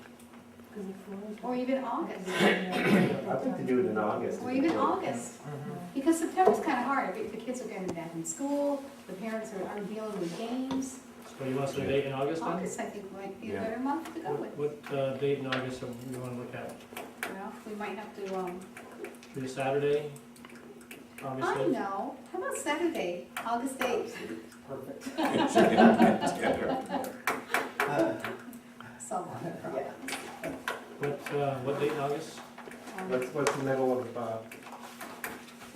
Or even August, I'd like to do it in August. or even August. Mhm. Because September's kind of hard, the kids are getting back in school, the parents are dealing with games. so you want to set a date in August then? August, I think, might be a Yeah. better month to go with. What date in August do you wanna look at? Well, we might have to, Be a Saturday, I obviously? know, how about Saturday, August 8th? Perfect. So, Yeah. What date in August? What's the middle of,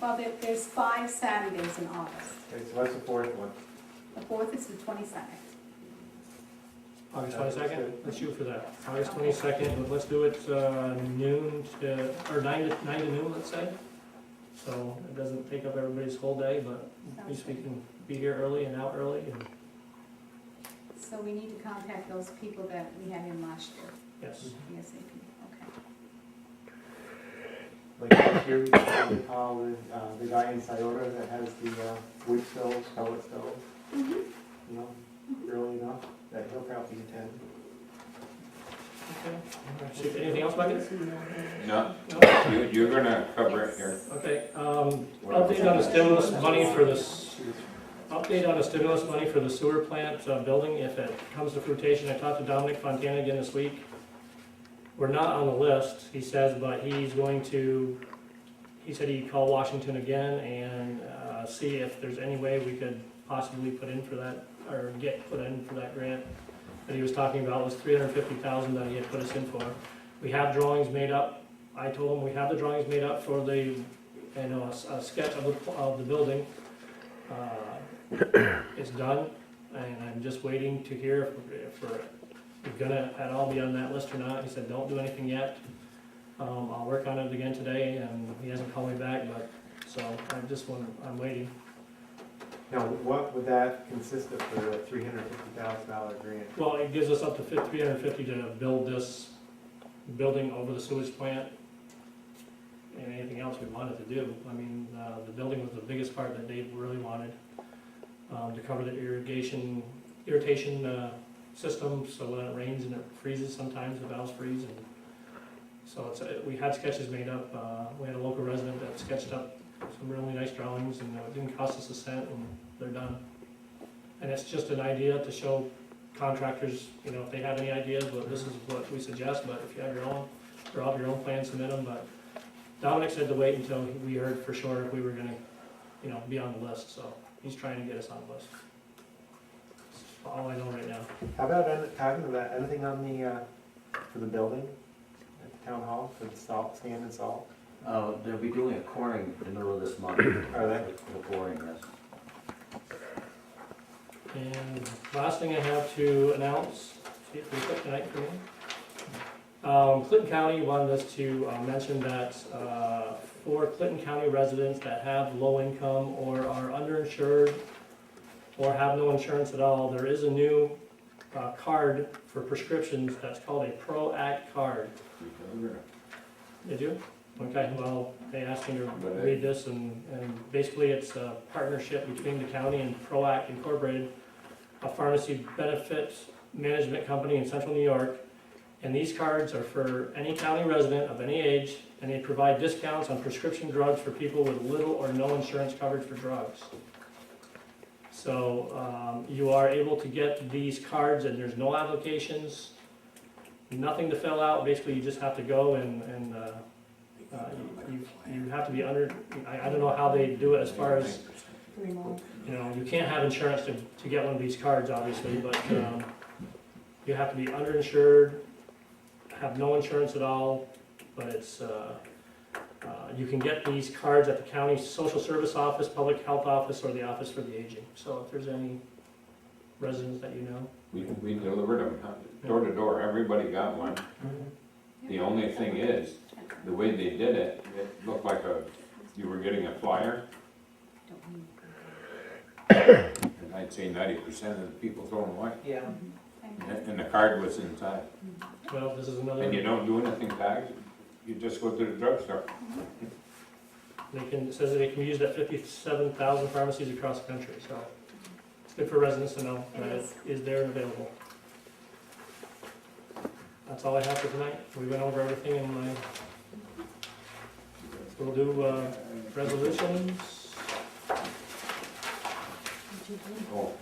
Well, there's 5 Saturdays in August. okay, so what's the fourth one? The 4th is the 22nd. August That's 22nd? good. Let's shoot for that. August 22nd, but let's do it noon to, or 9 to noon, let's say. So it doesn't take up everybody's whole day, but at least we can be here early and out early and, So we need to contact those people that we had in last year, yes. ASAP, okay. Like last year, we probably call the guy in Scioto that has the wood stove, pellet stove, Mhm. you know, early enough, that he'll probably attend. Okay. Anything else, Mike? No, No? you're gonna cover it here. Okay, update on the stimulus money for this, update on the stimulus money for the sewer plant building, if it comes to fruition. I talked to Dominic Fontana again this week. We're not on the list, he says, but he's going to, he said he'd call Washington again and see if there's any way we could possibly put in for that, or get put in for that grant that he was talking about. Was $350,000 that he had put us in for. We have drawings made up. I told him we have the drawings made up for the, you know, a sketch of the building. It's done, and I'm just waiting to hear if we're gonna at all be on that list or not. He said, don't do anything yet. I'll work on it again today, and he hasn't called me back, but, so I'm waiting. Now, what would that consist of for a $350,000 grant? Well, it gives us up to $350 to build this building over the sewage plant. and anything else we wanted to do. I mean, the building was the biggest part that Dave really wanted, to cover the irritation system, so when it rains and it freezes, sometimes the valves freeze, and so we had sketches made up. We had a local resident that sketched up some really nice drawings, and it didn't cost us a cent, and they're done. And it's just an idea to show contractors, you know, if they have any ideas, well, this is what we suggest, but if you have your own, draw up your own plan, submit them, but Dominic said to wait until we heard for sure if we were gonna, you know, be on the list, so he's trying to get us on the list. That's all I know right now. How about anything on the, for the building at the town hall, for the salt, sand and salt? They'll be doing a coring in the middle of this month. Are they? The coring, yes. And last thing I have to announce, see if we quick tonight for me. Clinton County wanted us to mention that for Clinton County residents that have low income or are underinsured or have no insurance at all, there is a new card for prescriptions that's called a Pro Act card. Did you? Okay, well, they asked me to read this, and basically it's a partnership between the county and Pro Act Incorporated, a pharmacy benefit management company in central New York. And these cards are for any county resident of any age, and they provide discounts on prescription drugs for people with little or no insurance coverage for drugs. So you are able to get these cards, and there's no applications, nothing to fill out. Basically, you just have to go and you have to be under, I don't know how they do it as far as, you know, you can't have insurance to get one of these cards, obviously, but you have to be underinsured, have no insurance at all, but it's, you can get these cards at the county social service office, public health office, or the office for the aging. So if there's any residents that you know. We delivered them door to door, everybody got one. The only thing is, the way they did it, it looked like you were getting a flyer. And I'd say 90% of the people throw them away. Yeah. And the card was inside. Well, this is another. And you don't do anything back, you just go to the drugstore. It says that it can be used at 57,000 pharmacies across the country, so it's good for residents to know that it is there and available. That's all I have for tonight. We went over everything in my, we'll do resolutions. Oh,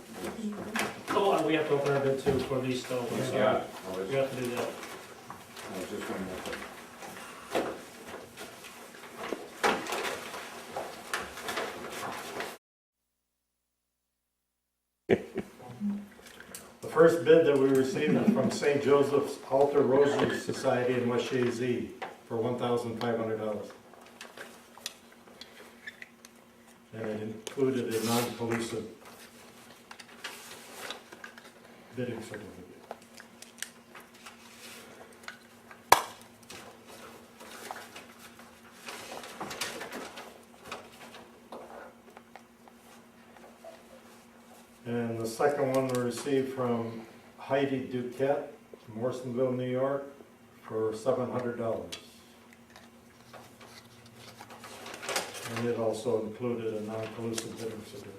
Oh, and we have to open our bid too for these stoves, I'm sorry. yeah, We have to do that. I was just wondering. The first bid that we received is from St. Joseph's Altar Rosary Society in West Chazy for $1,500. And it included a non-collusive bidding certificate. And the second one we received from Heidi Duquette, Morrisonville, New York, for $700. And it also included a non-collusive bidding certificate.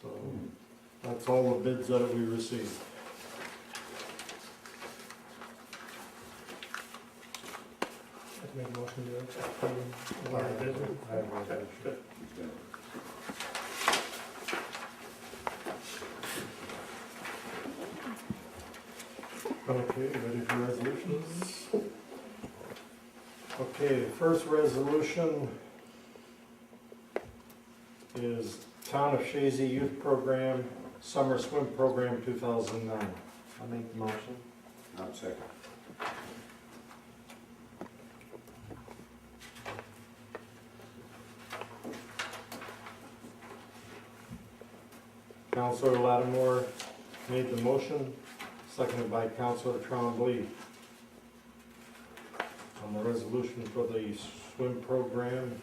So that's all the bids that we received. I have to make a motion to accept the award of bid. I have one. Okay, good. Okay, ready for resolutions? Okay, first resolution is Town of Chazy Youth Program, Summer Swim Program 2009. I'll make the motion. I'll second. Councilor Lattimore made the motion, seconded by Councilor Trombley. On the resolution for the swim program,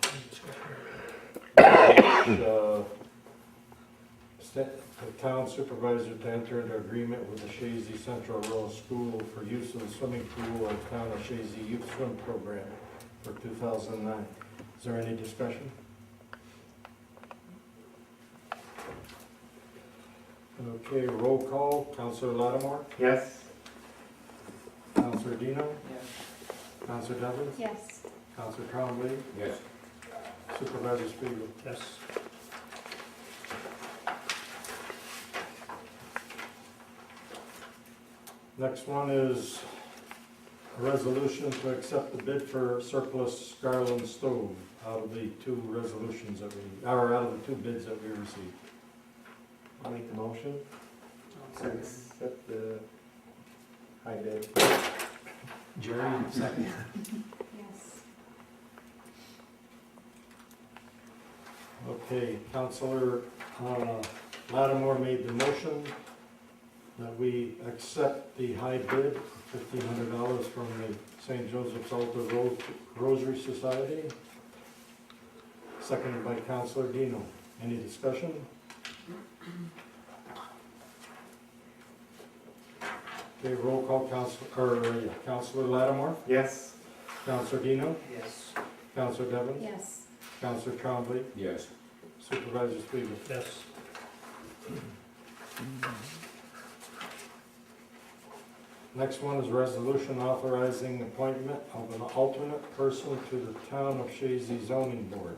which the town supervisor to enter into agreement with the Chazy Central Rural School for use of the swimming pool of town of Chazy Youth Swim Program for 2009. Is there any discussion? Okay, roll call. Counselor Lattimore? Yes. Counselor Dino? Yes. Counselor Devlin? Yes. Counselor Trombley? Yes. Supervisor Spiegel? Yes. Next one is a resolution to accept the bid for surplus Garland stove out of the two resolutions that we, or out of the two bids that we received. I'll make the motion. To accept the high bid. Jerry, second. Yes. Okay, Counselor Lattimore made the motion that we accept the high bid, $1,500 from the St. Joseph's Altar Rosary Society. Seconded by Counselor Dino. Any discussion? Okay, roll call, Counselor Lattimore, Yes. Counselor Dino, Yes. Counselor Devlin, Yes. Counselor Trombley, Yes. Supervisor Spiegel. Yes. Next one is resolution authorizing appointment of an alternate person to the Town of Chazy Zoning Board.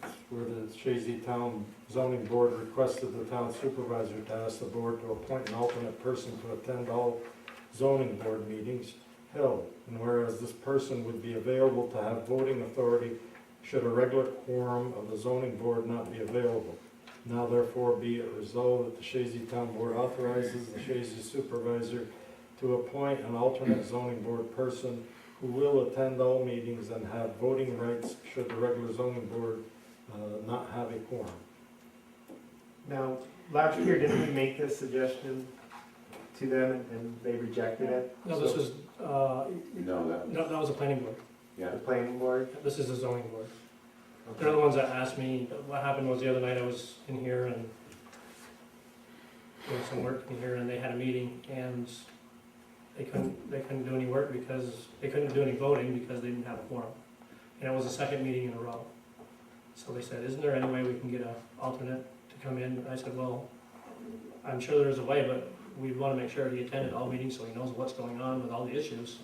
It's where the Chazy Town Zoning Board requested the town supervisor to ask the board to appoint an alternate person to attend all zoning board meetings held. And whereas this person would be available to have voting authority should a regular quorum of the zoning board not be available. Now therefore be it resolved that the Chazy Town Board authorizes the Chazy Supervisor to appoint an alternate zoning board person who will attend all meetings and have voting rights should the regular zoning board not have a quorum. Now, last year, didn't we make this suggestion to them and they rejected it? No, this was, No, that was, no, that was a planning board. yeah. The planning board? This is the zoning board. They're the ones that asked me, what happened was the other night I was in here and doing some work in here and they had a meeting and they couldn't do any work because, they couldn't do any voting because they didn't have a quorum. And it was the second meeting in a row. So they said, isn't there any way we can get an alternate to come in? I said, well, I'm sure there's a way, but we want to make sure he attended all meetings so he knows what's going on with all the issues.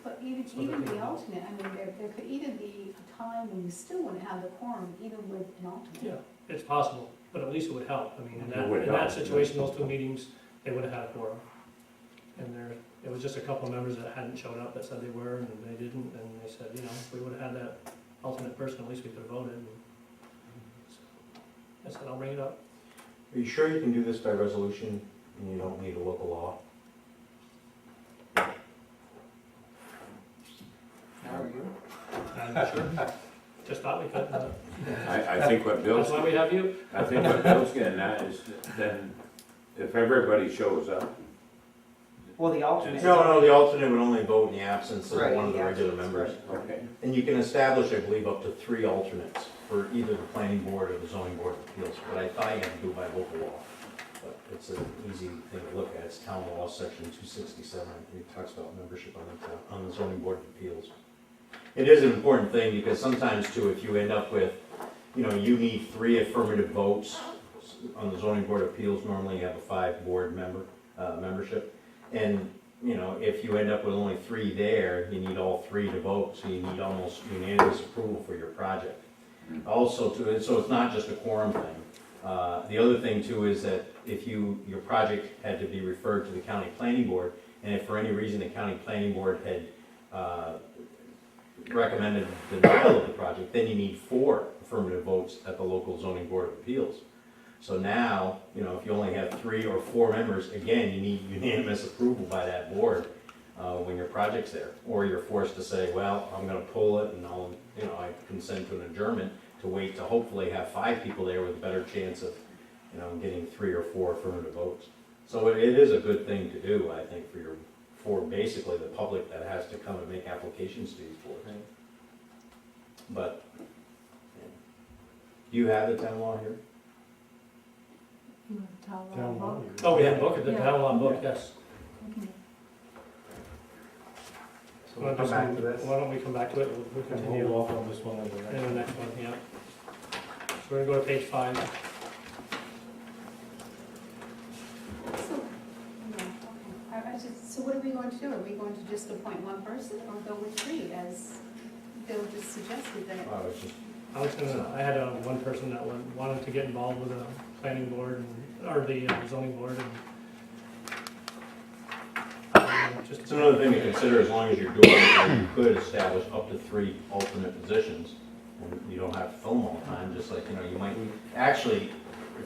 But even, So even that the they- alternate, I mean, there could even be a time when you still wouldn't have the quorum, even with an alternate. Yeah, it's possible, but at least it would help. I mean, in It would in that help. situation, those two meetings, they would have had a quorum. And there, it was just a couple of members that hadn't showed up that said they were and they didn't, and they said, you know, if we would have had that alternate person, at least we could have voted. And so I said, I'll bring it up. Are you sure you can do this by resolution and you don't need a local law? How are you? I'm not sure. Just thought we could, I think what Bill's, that's why we have you. I think what Bill's getting at is then if everybody shows up, Well, the alternate. No, the alternate would only vote in the absence of Right, one of the yeah, regular that's members. right. okay. And you can establish, I believe, up to 3 alternates for either the planning board or the zoning board of appeals, but I thought you had to do it by local law. But it's an easy thing to look at, it's town law, section 267, it talks about membership on the zoning board of appeals. It is an important thing, because sometimes too, if you end up with, you know, you need 3 affirmative votes on the zoning board of appeals, normally you have a 5 board membership. And, you know, if you end up with only 3 there, you need all 3 to vote, so you need almost unanimous approval for your project. Also, too, so it's not just a quorum thing. The other thing too is that if your project had to be referred to the county planning board, and if for any reason the county planning board had recommended the denial of the project, then you need 4 affirmative votes at the local zoning board of appeals. So now, you know, if you only have 3 or 4 members, again, you need unanimous approval by that board when your project's there. Or you're forced to say, well, I'm gonna pull it and I'll, you know, I consent to an adjournment to wait to hopefully have 5 people there with a better chance of, you know, getting 3 or 4 affirmative votes. So it is a good thing to do, I think, for basically the public that has to come and make applications to these boards. But, Do you have the town law here? Town law. Oh, we have a book, the Yeah. town law book, yes. So we'll come back to this. Why don't we come back to it, we'll We can continue hold off on this one and the in next the one. next one, yeah. So we're gonna go to page 5. So, yeah, okay. So what are we going to do? Are we going to just appoint one person or go with 3 as Bill just suggested that? It's just, I had one person that wanted to get involved with the planning board, or the zoning board, and just. it's another thing to consider, as long as you're doing it, you could establish up to 3 alternate positions. And you don't have to fill them all the time, just like, you might, actually,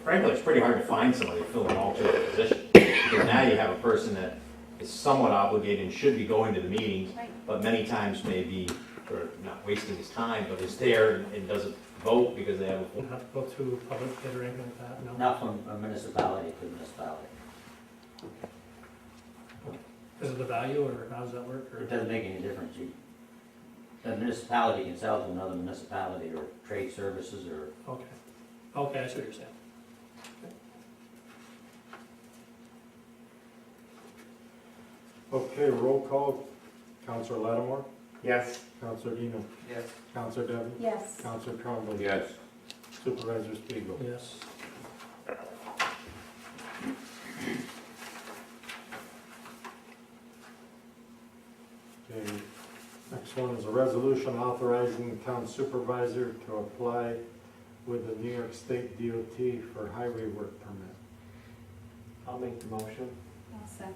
frankly, it's pretty hard to find somebody to fill an alternate position. Because now you have a person that is somewhat obligated and should be going to the meetings, Right. but many times maybe, or not wasting his time, but is there and doesn't vote because they have a full. Don't have to go through public bid or anything like that, no. Not from a municipality to municipality. Is it the value, or how does that work, or? It doesn't make any difference. The municipality can sell to another municipality or trade services or Okay, okay, I see what you're saying. Okay, roll call. Counselor Lattimore, Yes. Counselor Dino, Yes. Counselor Devon, Yes. Counselor Trombley. Yes. Supervisor Spiegel. Yes. Okay, next one is a resolution authorizing the town supervisor to apply with the New York State DOT for highway work permit. I'll make the motion. I'll second.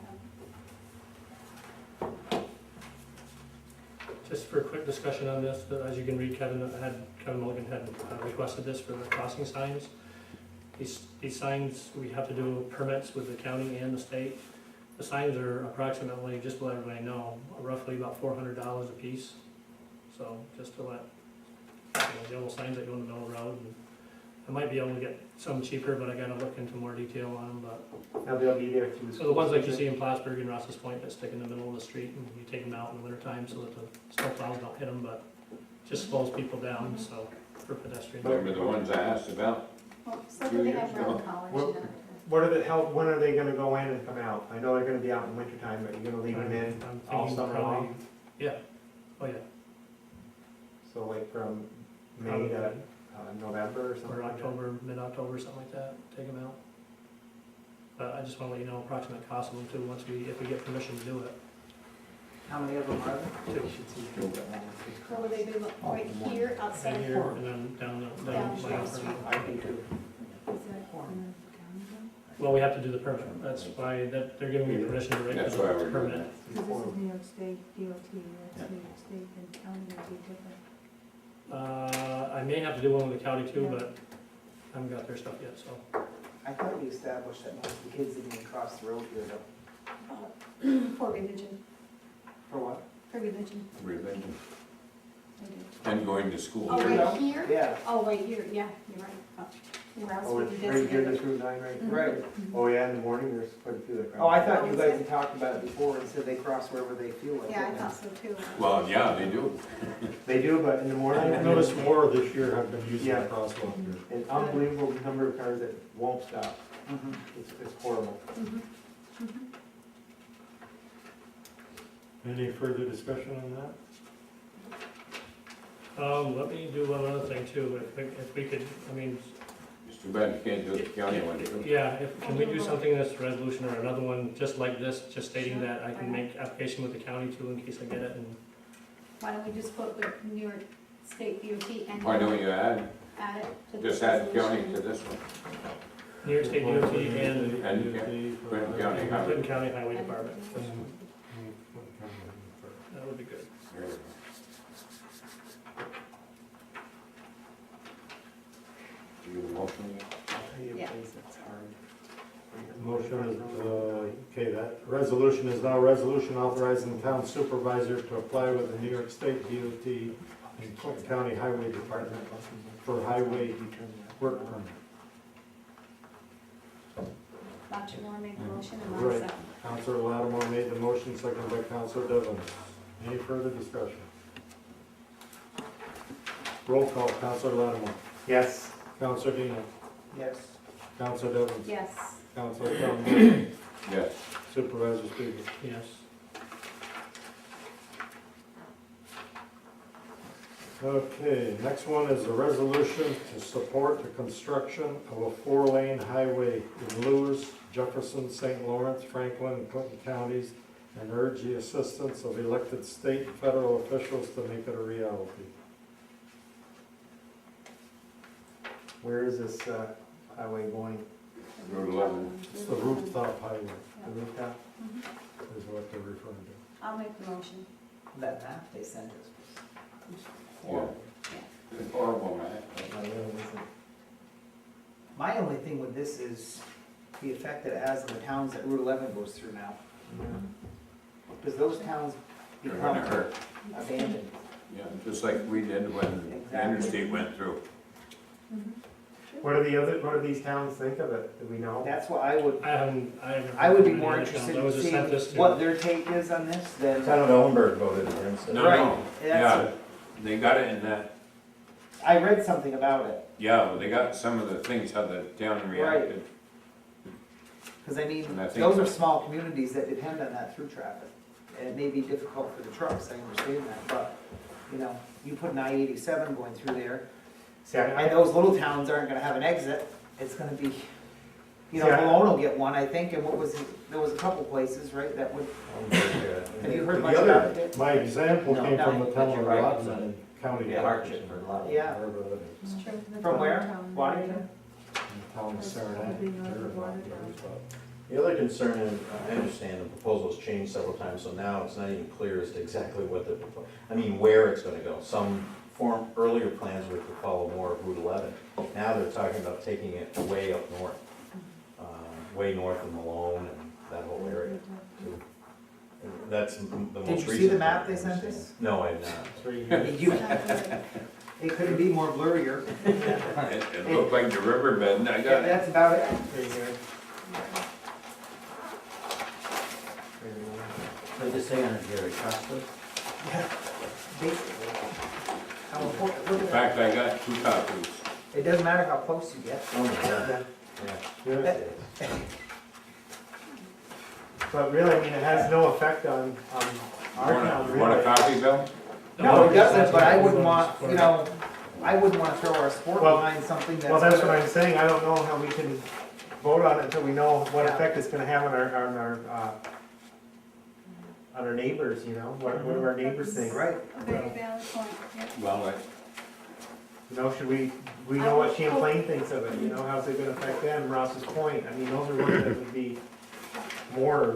Just for a quick discussion on this, as you can read, Kevin Mulligan had requested this for the crossing signs. These signs, we have to do permits with the county and the state. The signs are approximately, just to let everybody know, roughly about $400 a piece. So just to let, the yellow signs that go in the middle of the road. And I might be able to get some cheaper, but I gotta look into more detail on them, but. Now they'll be there through the. So the ones like you see in Plattsburgh and Ross's Point that stick in the middle of the street, and you take them out in the wintertime so that the snow plows don't hit them, but just slows people down, so, for pedestrians. Remember the ones I asked about? Well, so do they have Few years around ago. college? What- What are the, when are they gonna go in and come out? I know they're gonna be out in winter time, but you're gonna leave them in I'm all thinking summer probably- long? Yeah, oh yeah, So like from May probably, to November or something or like that? October, mid-October, something like that, take them out. But I just wanna let you know approximate cost of them too, if we get permission to do it. How many of them are there? Two. Or will they be right here outside? Right here, and then down Down down Shore by Street. I think too. Well, we have to do the permit, that's why, they're giving me permission to write That's the why we're doing permit. So this is New York State DOT, that's New York State and county would be different. I may have to do one with the county too, but I haven't got their stuff yet, so. I thought you established that most of the kids didn't even cross the road here though. For religion, For what? for religion. Religion. They do. And going to school. Oh, Here? right here? Yeah, Oh, right here, yeah, you're right. Oh, where else Oh, would it's you right here, designate this it? Route 9 right? Mhm. right. Oh, yeah, in the morning, there's quite a few that. Oh, I thought you guys had talked about it before and said they cross wherever they feel like it. Yeah, I thought so too. Well, yeah, they do. They do, but in the morning. I've noticed more this year have been using Yeah. the crosswalk here. An unbelievable number of cars that won't stop. Mhm. It's horrible. Mhm. Any further discussion on that? Let me do one other thing too, if we could, I mean, It's too bad you can't do it the county one too. yeah, can we do something in this resolution or another one just like this, just stating that I can make application with the county too in case I get it, and Why don't we just put the New York State DOT and Why don't you add, add it to this just add county resolution? to this one? New York State DOT and And Clinton County Highway. Clinton County Highway Department. And- That would be good. There you go. Do you motion yet? I'll tell you a Yeah. place that's hard. Motion is, okay, that resolution is now a resolution authorizing the town supervisor to apply with the New York State DOT and Clinton County Highway Department for highway work permit. Thought you wanna make a motion and I'll Right. second. Counselor Lattimore made the motion, seconded by Counselor Devon. Any further discussion? Roll call, Counselor Lattimore. Yes. Counselor Dino, Yes. Counselor Devons, Yes. Counselor Trombley, Yes. Supervisor Speaker. Yes. Okay, next one is a resolution to support the construction of a 4-lane highway in Lewis, Jefferson, St. Lawrence, Franklin, and Clinton counties, and urge the assistance of elected state and federal officials to make it a reality. Where is this highway going? Route 11. It's the rooftop highway, The rooftop? is what they're referring to. I'll make the motion. That map they sent us was Horrible. It's horrible, man. My only thing with this is the effect that it has on the towns that Route 11 goes through now. Because those towns They're become gonna hurt. abandoned. Yeah, just like we did when the Exactly. interstate went through. What do these towns think of it? Do we know? That's what I would, I haven't. I would be heard more any other towns. interested I was in just sent this seeing to- what their take is on this than. Town of Ellenburg voted against it. No, Right. no, yeah, they got it in that, I read something about it, yeah, they got some of the things, how the town reacted. because I mean, And I think those are so. small communities that depend on that through traffic. And it may be difficult for the trucks, I understand that, but, you know, you put an I-87 going through there, See, I- and those little towns aren't gonna have an exit, it's gonna be, you know, See, I- Malone will get one, I think, and what was, there was a couple places, right, that would, have you heard The much other- about it? My example No, came from the but town you're of right, Rodman, county. Be a hardship for a lot of. Yeah. Wherever that is, It's true. From where? Waddington? in the town of Saranac. they're about the rooftop. The other concern, and I understand the proposal's changed several times, so now it's not even clear as to exactly what the, where it's gonna go. Some earlier plans were to follow more of Route 11. Now they're talking about taking it way up north, way north of Malone and that whole area too. And that's the most recent. Did you see the map they part, sent understand. us? No, I have not. It's right here. It couldn't be more blurrier. It looked like the riverbed, I Yeah, got it. that's about it. Right here. What did it say on it, Jerry? Trustless? Basically. How important, look In at fact, I got 2 copies. that. It doesn't matter how close you get. Oh, my God. Yeah. But really, I mean, it has no effect on our town, You want a really. copy, Bill? No, it doesn't, but I wouldn't want, you know, I wouldn't wanna throw our sport Well- behind something that's. Well, that's what I'm saying, I don't know how we can vote on it until we know what Yeah. effect it's gonna have on our neighbors, you know, what do our neighbors think? Right. A very valid point, yeah. Well, You know, we know what Champlain thinks of it, you know, how's it gonna affect them, Ross's Point, I mean, those are ones that would be more,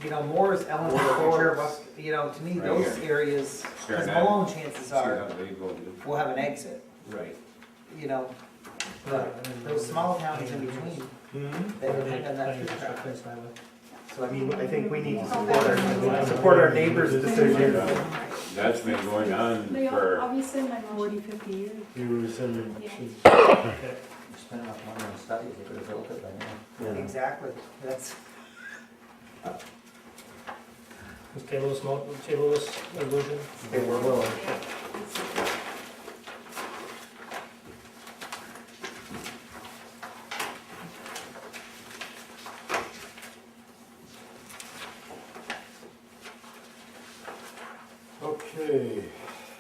You know, Moore's, Ellen, Ford, you know, to me, Right those here. areas, cause Saranac. Malone, chances see how are, they voted. will have an exit, right. you know. But those small towns in between, Mhm. they depend on that through traffic. So I mean, I think we need to support our neighbors' decision. That's been going on Leo, for, I'll rescind my 40, motion. 50 years. You rescinded, Yeah. Spend enough money on studies, they could have built it by now. Yeah. Exactly, that's, Let's table this resolution. Okay, we're willing. okay,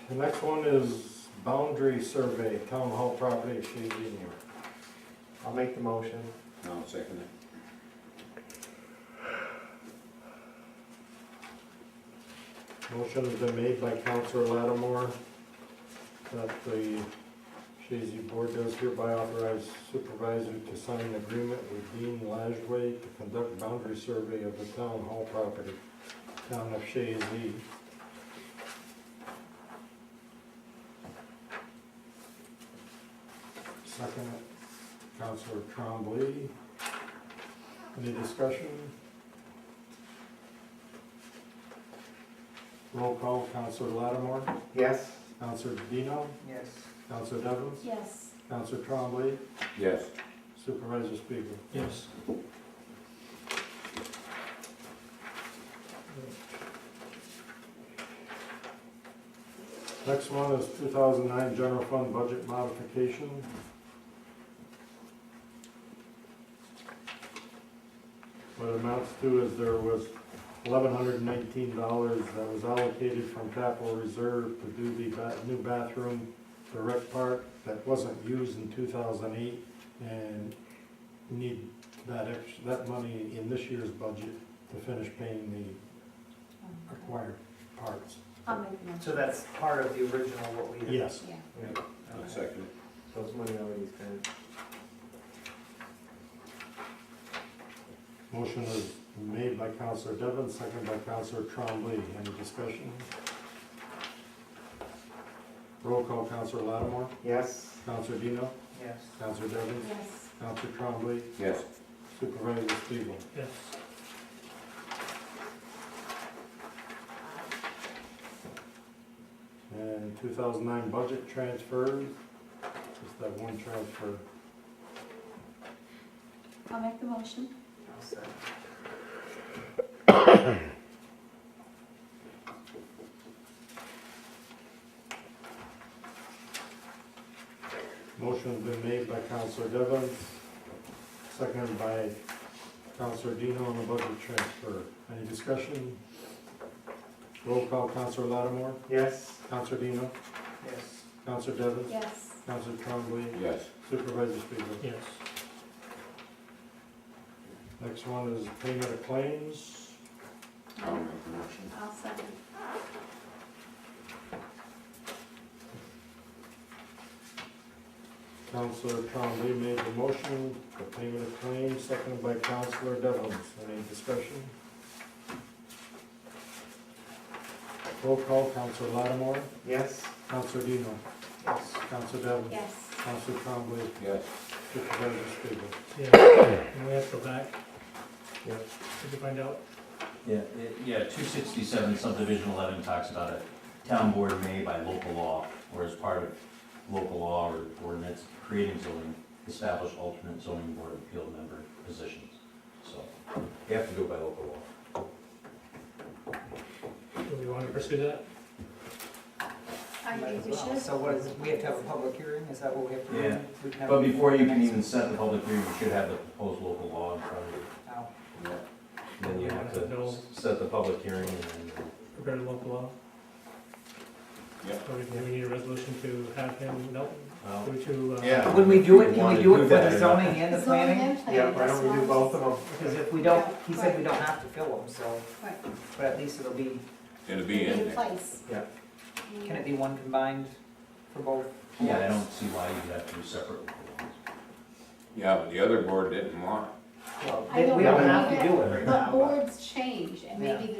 the next one is boundary survey, town hall property, Chazy. I'll make the motion. no, second it. Motion has been made by Councilor Lattimore that the Chazy Board does hereby authorize supervisor to sign an agreement with Dean Lajway to conduct boundary survey of the town hall property, town of Chazy. Second, Councilor Trombley. Any discussion? Roll call, Councilor Lattimore, Yes? Councilor Dino, yes. Councilor Devons, Yes. Councilor Trombley, Yes. Supervisor Speaker. Yes. Next one is 2009 general fund budget modification. it amounts to is there was $1,119 that was allocated from capital reserve to do the new bathroom, the rec park, that wasn't used in 2008, and we need that money in this year's budget to finish paying the acquired parts. I'll make the motion. So that's part of the original what we had. Yes. Yeah. I'll second. So it's money already spent. Motion is made by Counselor Devon, second by Counselor Trombley. Any discussion? Roll call, Counselor Lattimore, Yes. Counselor Dino, Yes. Counselor Devon, Yes. Counselor Trombley, Yes. Supervisor Spiegel. Yes. And 2009 budget transfers, just that one transfer. I'll make the motion. I'll second. Motion's been made by Counselor Devon, seconded by Counselor Dino on the budget transfer. Any discussion? Roll call, Counselor Lattimore, Yes. Counselor Dino, Yes. Counselor Devon, Yes. Counselor Trombley, Yes. Supervisor Spiegel. Yes. Next one is payment of claims. I'll make the motion. I'll second. Counselor Trombley made the motion for payment of claims, seconded by Counselor Devon. Any discussion? Roll call, Counselor Lattimore, Yes. Counselor Dino, Yes. Counselor Devon, Yes. Counselor Trombley, Yes. Supervisor Spiegel. Yeah, and we have to go back. Yep. Did you find out? Yeah, 267 subdivision 11 talks about a town board may by local law, or as part of local law or ordinance, creating zoning, establish alternate zoning board of appeal member positions. So, you have to do it by local law. Do we want to pursue that? I Might think as we well. should. So what is, we have to have a public hearing, is that what we have to do? Yeah. We can have But a- before you can even set the public hearing, you should have the proposed local law in front of you. Oh. Then you have to No. set the public hearing and then, Prepare the local law? Yep. So do we need a resolution to have him, no, well, to, Yeah. Would we do it, You can wanna we do do it for that the or zoning and the Zoning planning? and Yeah, planning, why don't we do both of them? Because if we don't, he said we don't have to fill them, so, Right. but at least it'll be, It'll be in there. place. can it be one combined for both? yeah, I don't see why you'd have to do separate local laws. Yeah, but the other board didn't want it. Well, I don't we don't know have to that, do it right but now. but- boards change, and maybe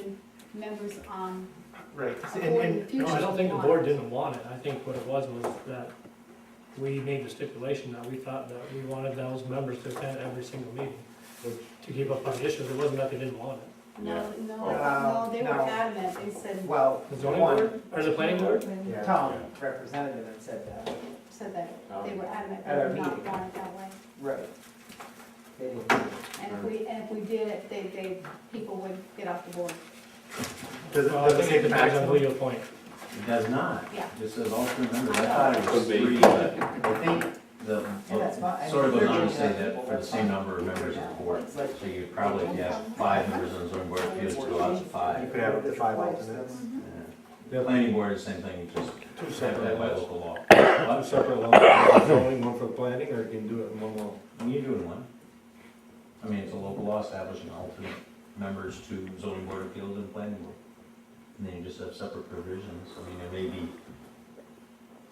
the members on Right. a And, board in the and, future. no, I don't think the want board it. didn't want it. I think what it was that we made the stipulation that we thought that we wanted those members to attend every single meeting to keep up on the issues. It wasn't that they didn't want it. No, Yeah. no, Oh. no, they were No. adamant, they said, Well, The zoning one, board, or the planning board? yeah. Tom, representative, had said that. said that they were adamant, At they our did not meeting. want it that way. Right. They didn't. And if we did it, people would get off the board. Does it, Well, I does it think say it the depends on who maximum? you appoint. It does not. Yeah. It says alternate members. I thought it was Could be. 3, but I think the, And that's fine. I mean, sort of if goes they're on to giving say that that people, for the that's same fine. number of members of the board. It's like- So you probably, if you have 5 members on the zoning board, if you go out to You 5. could have up to 5 alternates. Yeah. The planning board is the same thing, just Two have separate that by laws. local law. Two separate laws, one for zoning, one for planning, or you can do it in one law? You do it in one. I mean, it's a local law establishing alternate members to zoning board of appeals and planning board. And then you just have separate provisions. I mean, there may be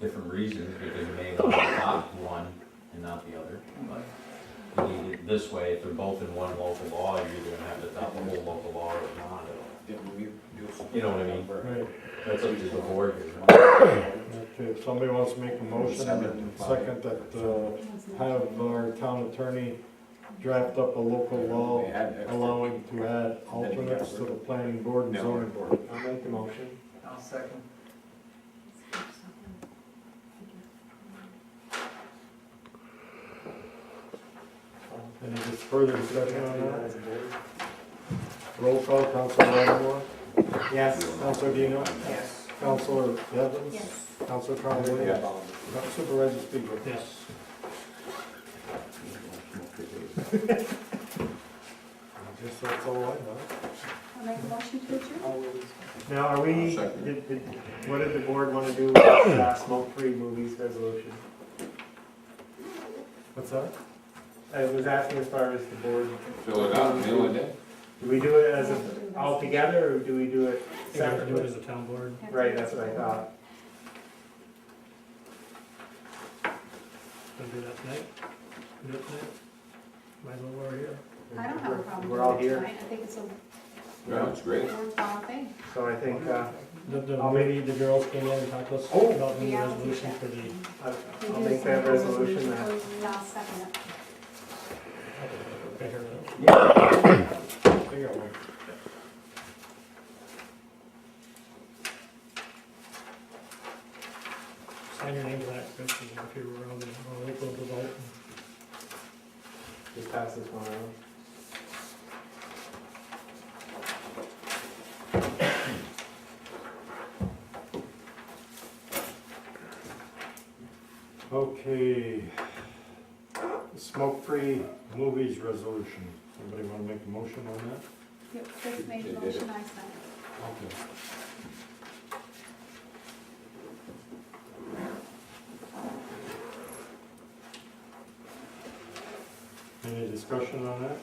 different reasons, because you may want to adopt one and not the other. But you need it this way, if they're both in one local law, you're either gonna have to adopt the whole local law or not. You know what I mean? Right. That's up to the board here. Okay, if somebody wants to make a motion, and second that, have our town attorney draft up a local law They had extra. allowing to add alternates to the planning board and zoning board. I'll make the motion. I'll second. Any just further discussion on that? Roll call, Councilor Lattimore, Yes. Councilor Dino, Yes. Councilor Evans, Yes. Councilor Trombley, Yeah. Supervisor Spiegel. Yes. Just that's all I have. I'll make a motion to adjourn. Now, are we, I'll second. what did the board want to do with that smoke-free movies resolution? What's that? I was asking as far as the board, Fill it out, mail it in. do we do it as a, all together, or do we do it I think we have to do it separately? as a town board. Right, that's what I thought. Gonna do that tonight? Do it tonight? Might as well while we're here. I don't have a problem We're all doing it here, tonight, I think it's a Yeah, it's great. worthwhile thing. so I think, Maybe the girls came in and talked to us Oh. about the Reality resolution check. for the, I'll make that resolution that. I'll second it. right here, Figure out one. sign your name to that, Chris, and if you were around, I'll look over the vote. Just pass this one around. Okay. Smoke-free movies resolution. Somebody want to make a motion on that? Yep, Chris made They a did motion, it. I second. Okay. Any discussion on that?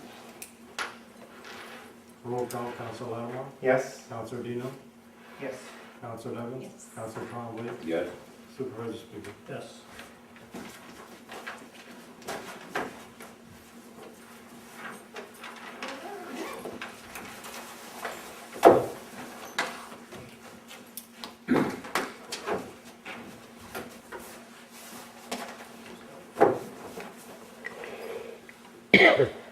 Roll call, Council Lamar, Yes? Council Dino, Yes. Council Evans, Yes. Council Trombley, Yes. Supervisor Speaker. Yes. Okay.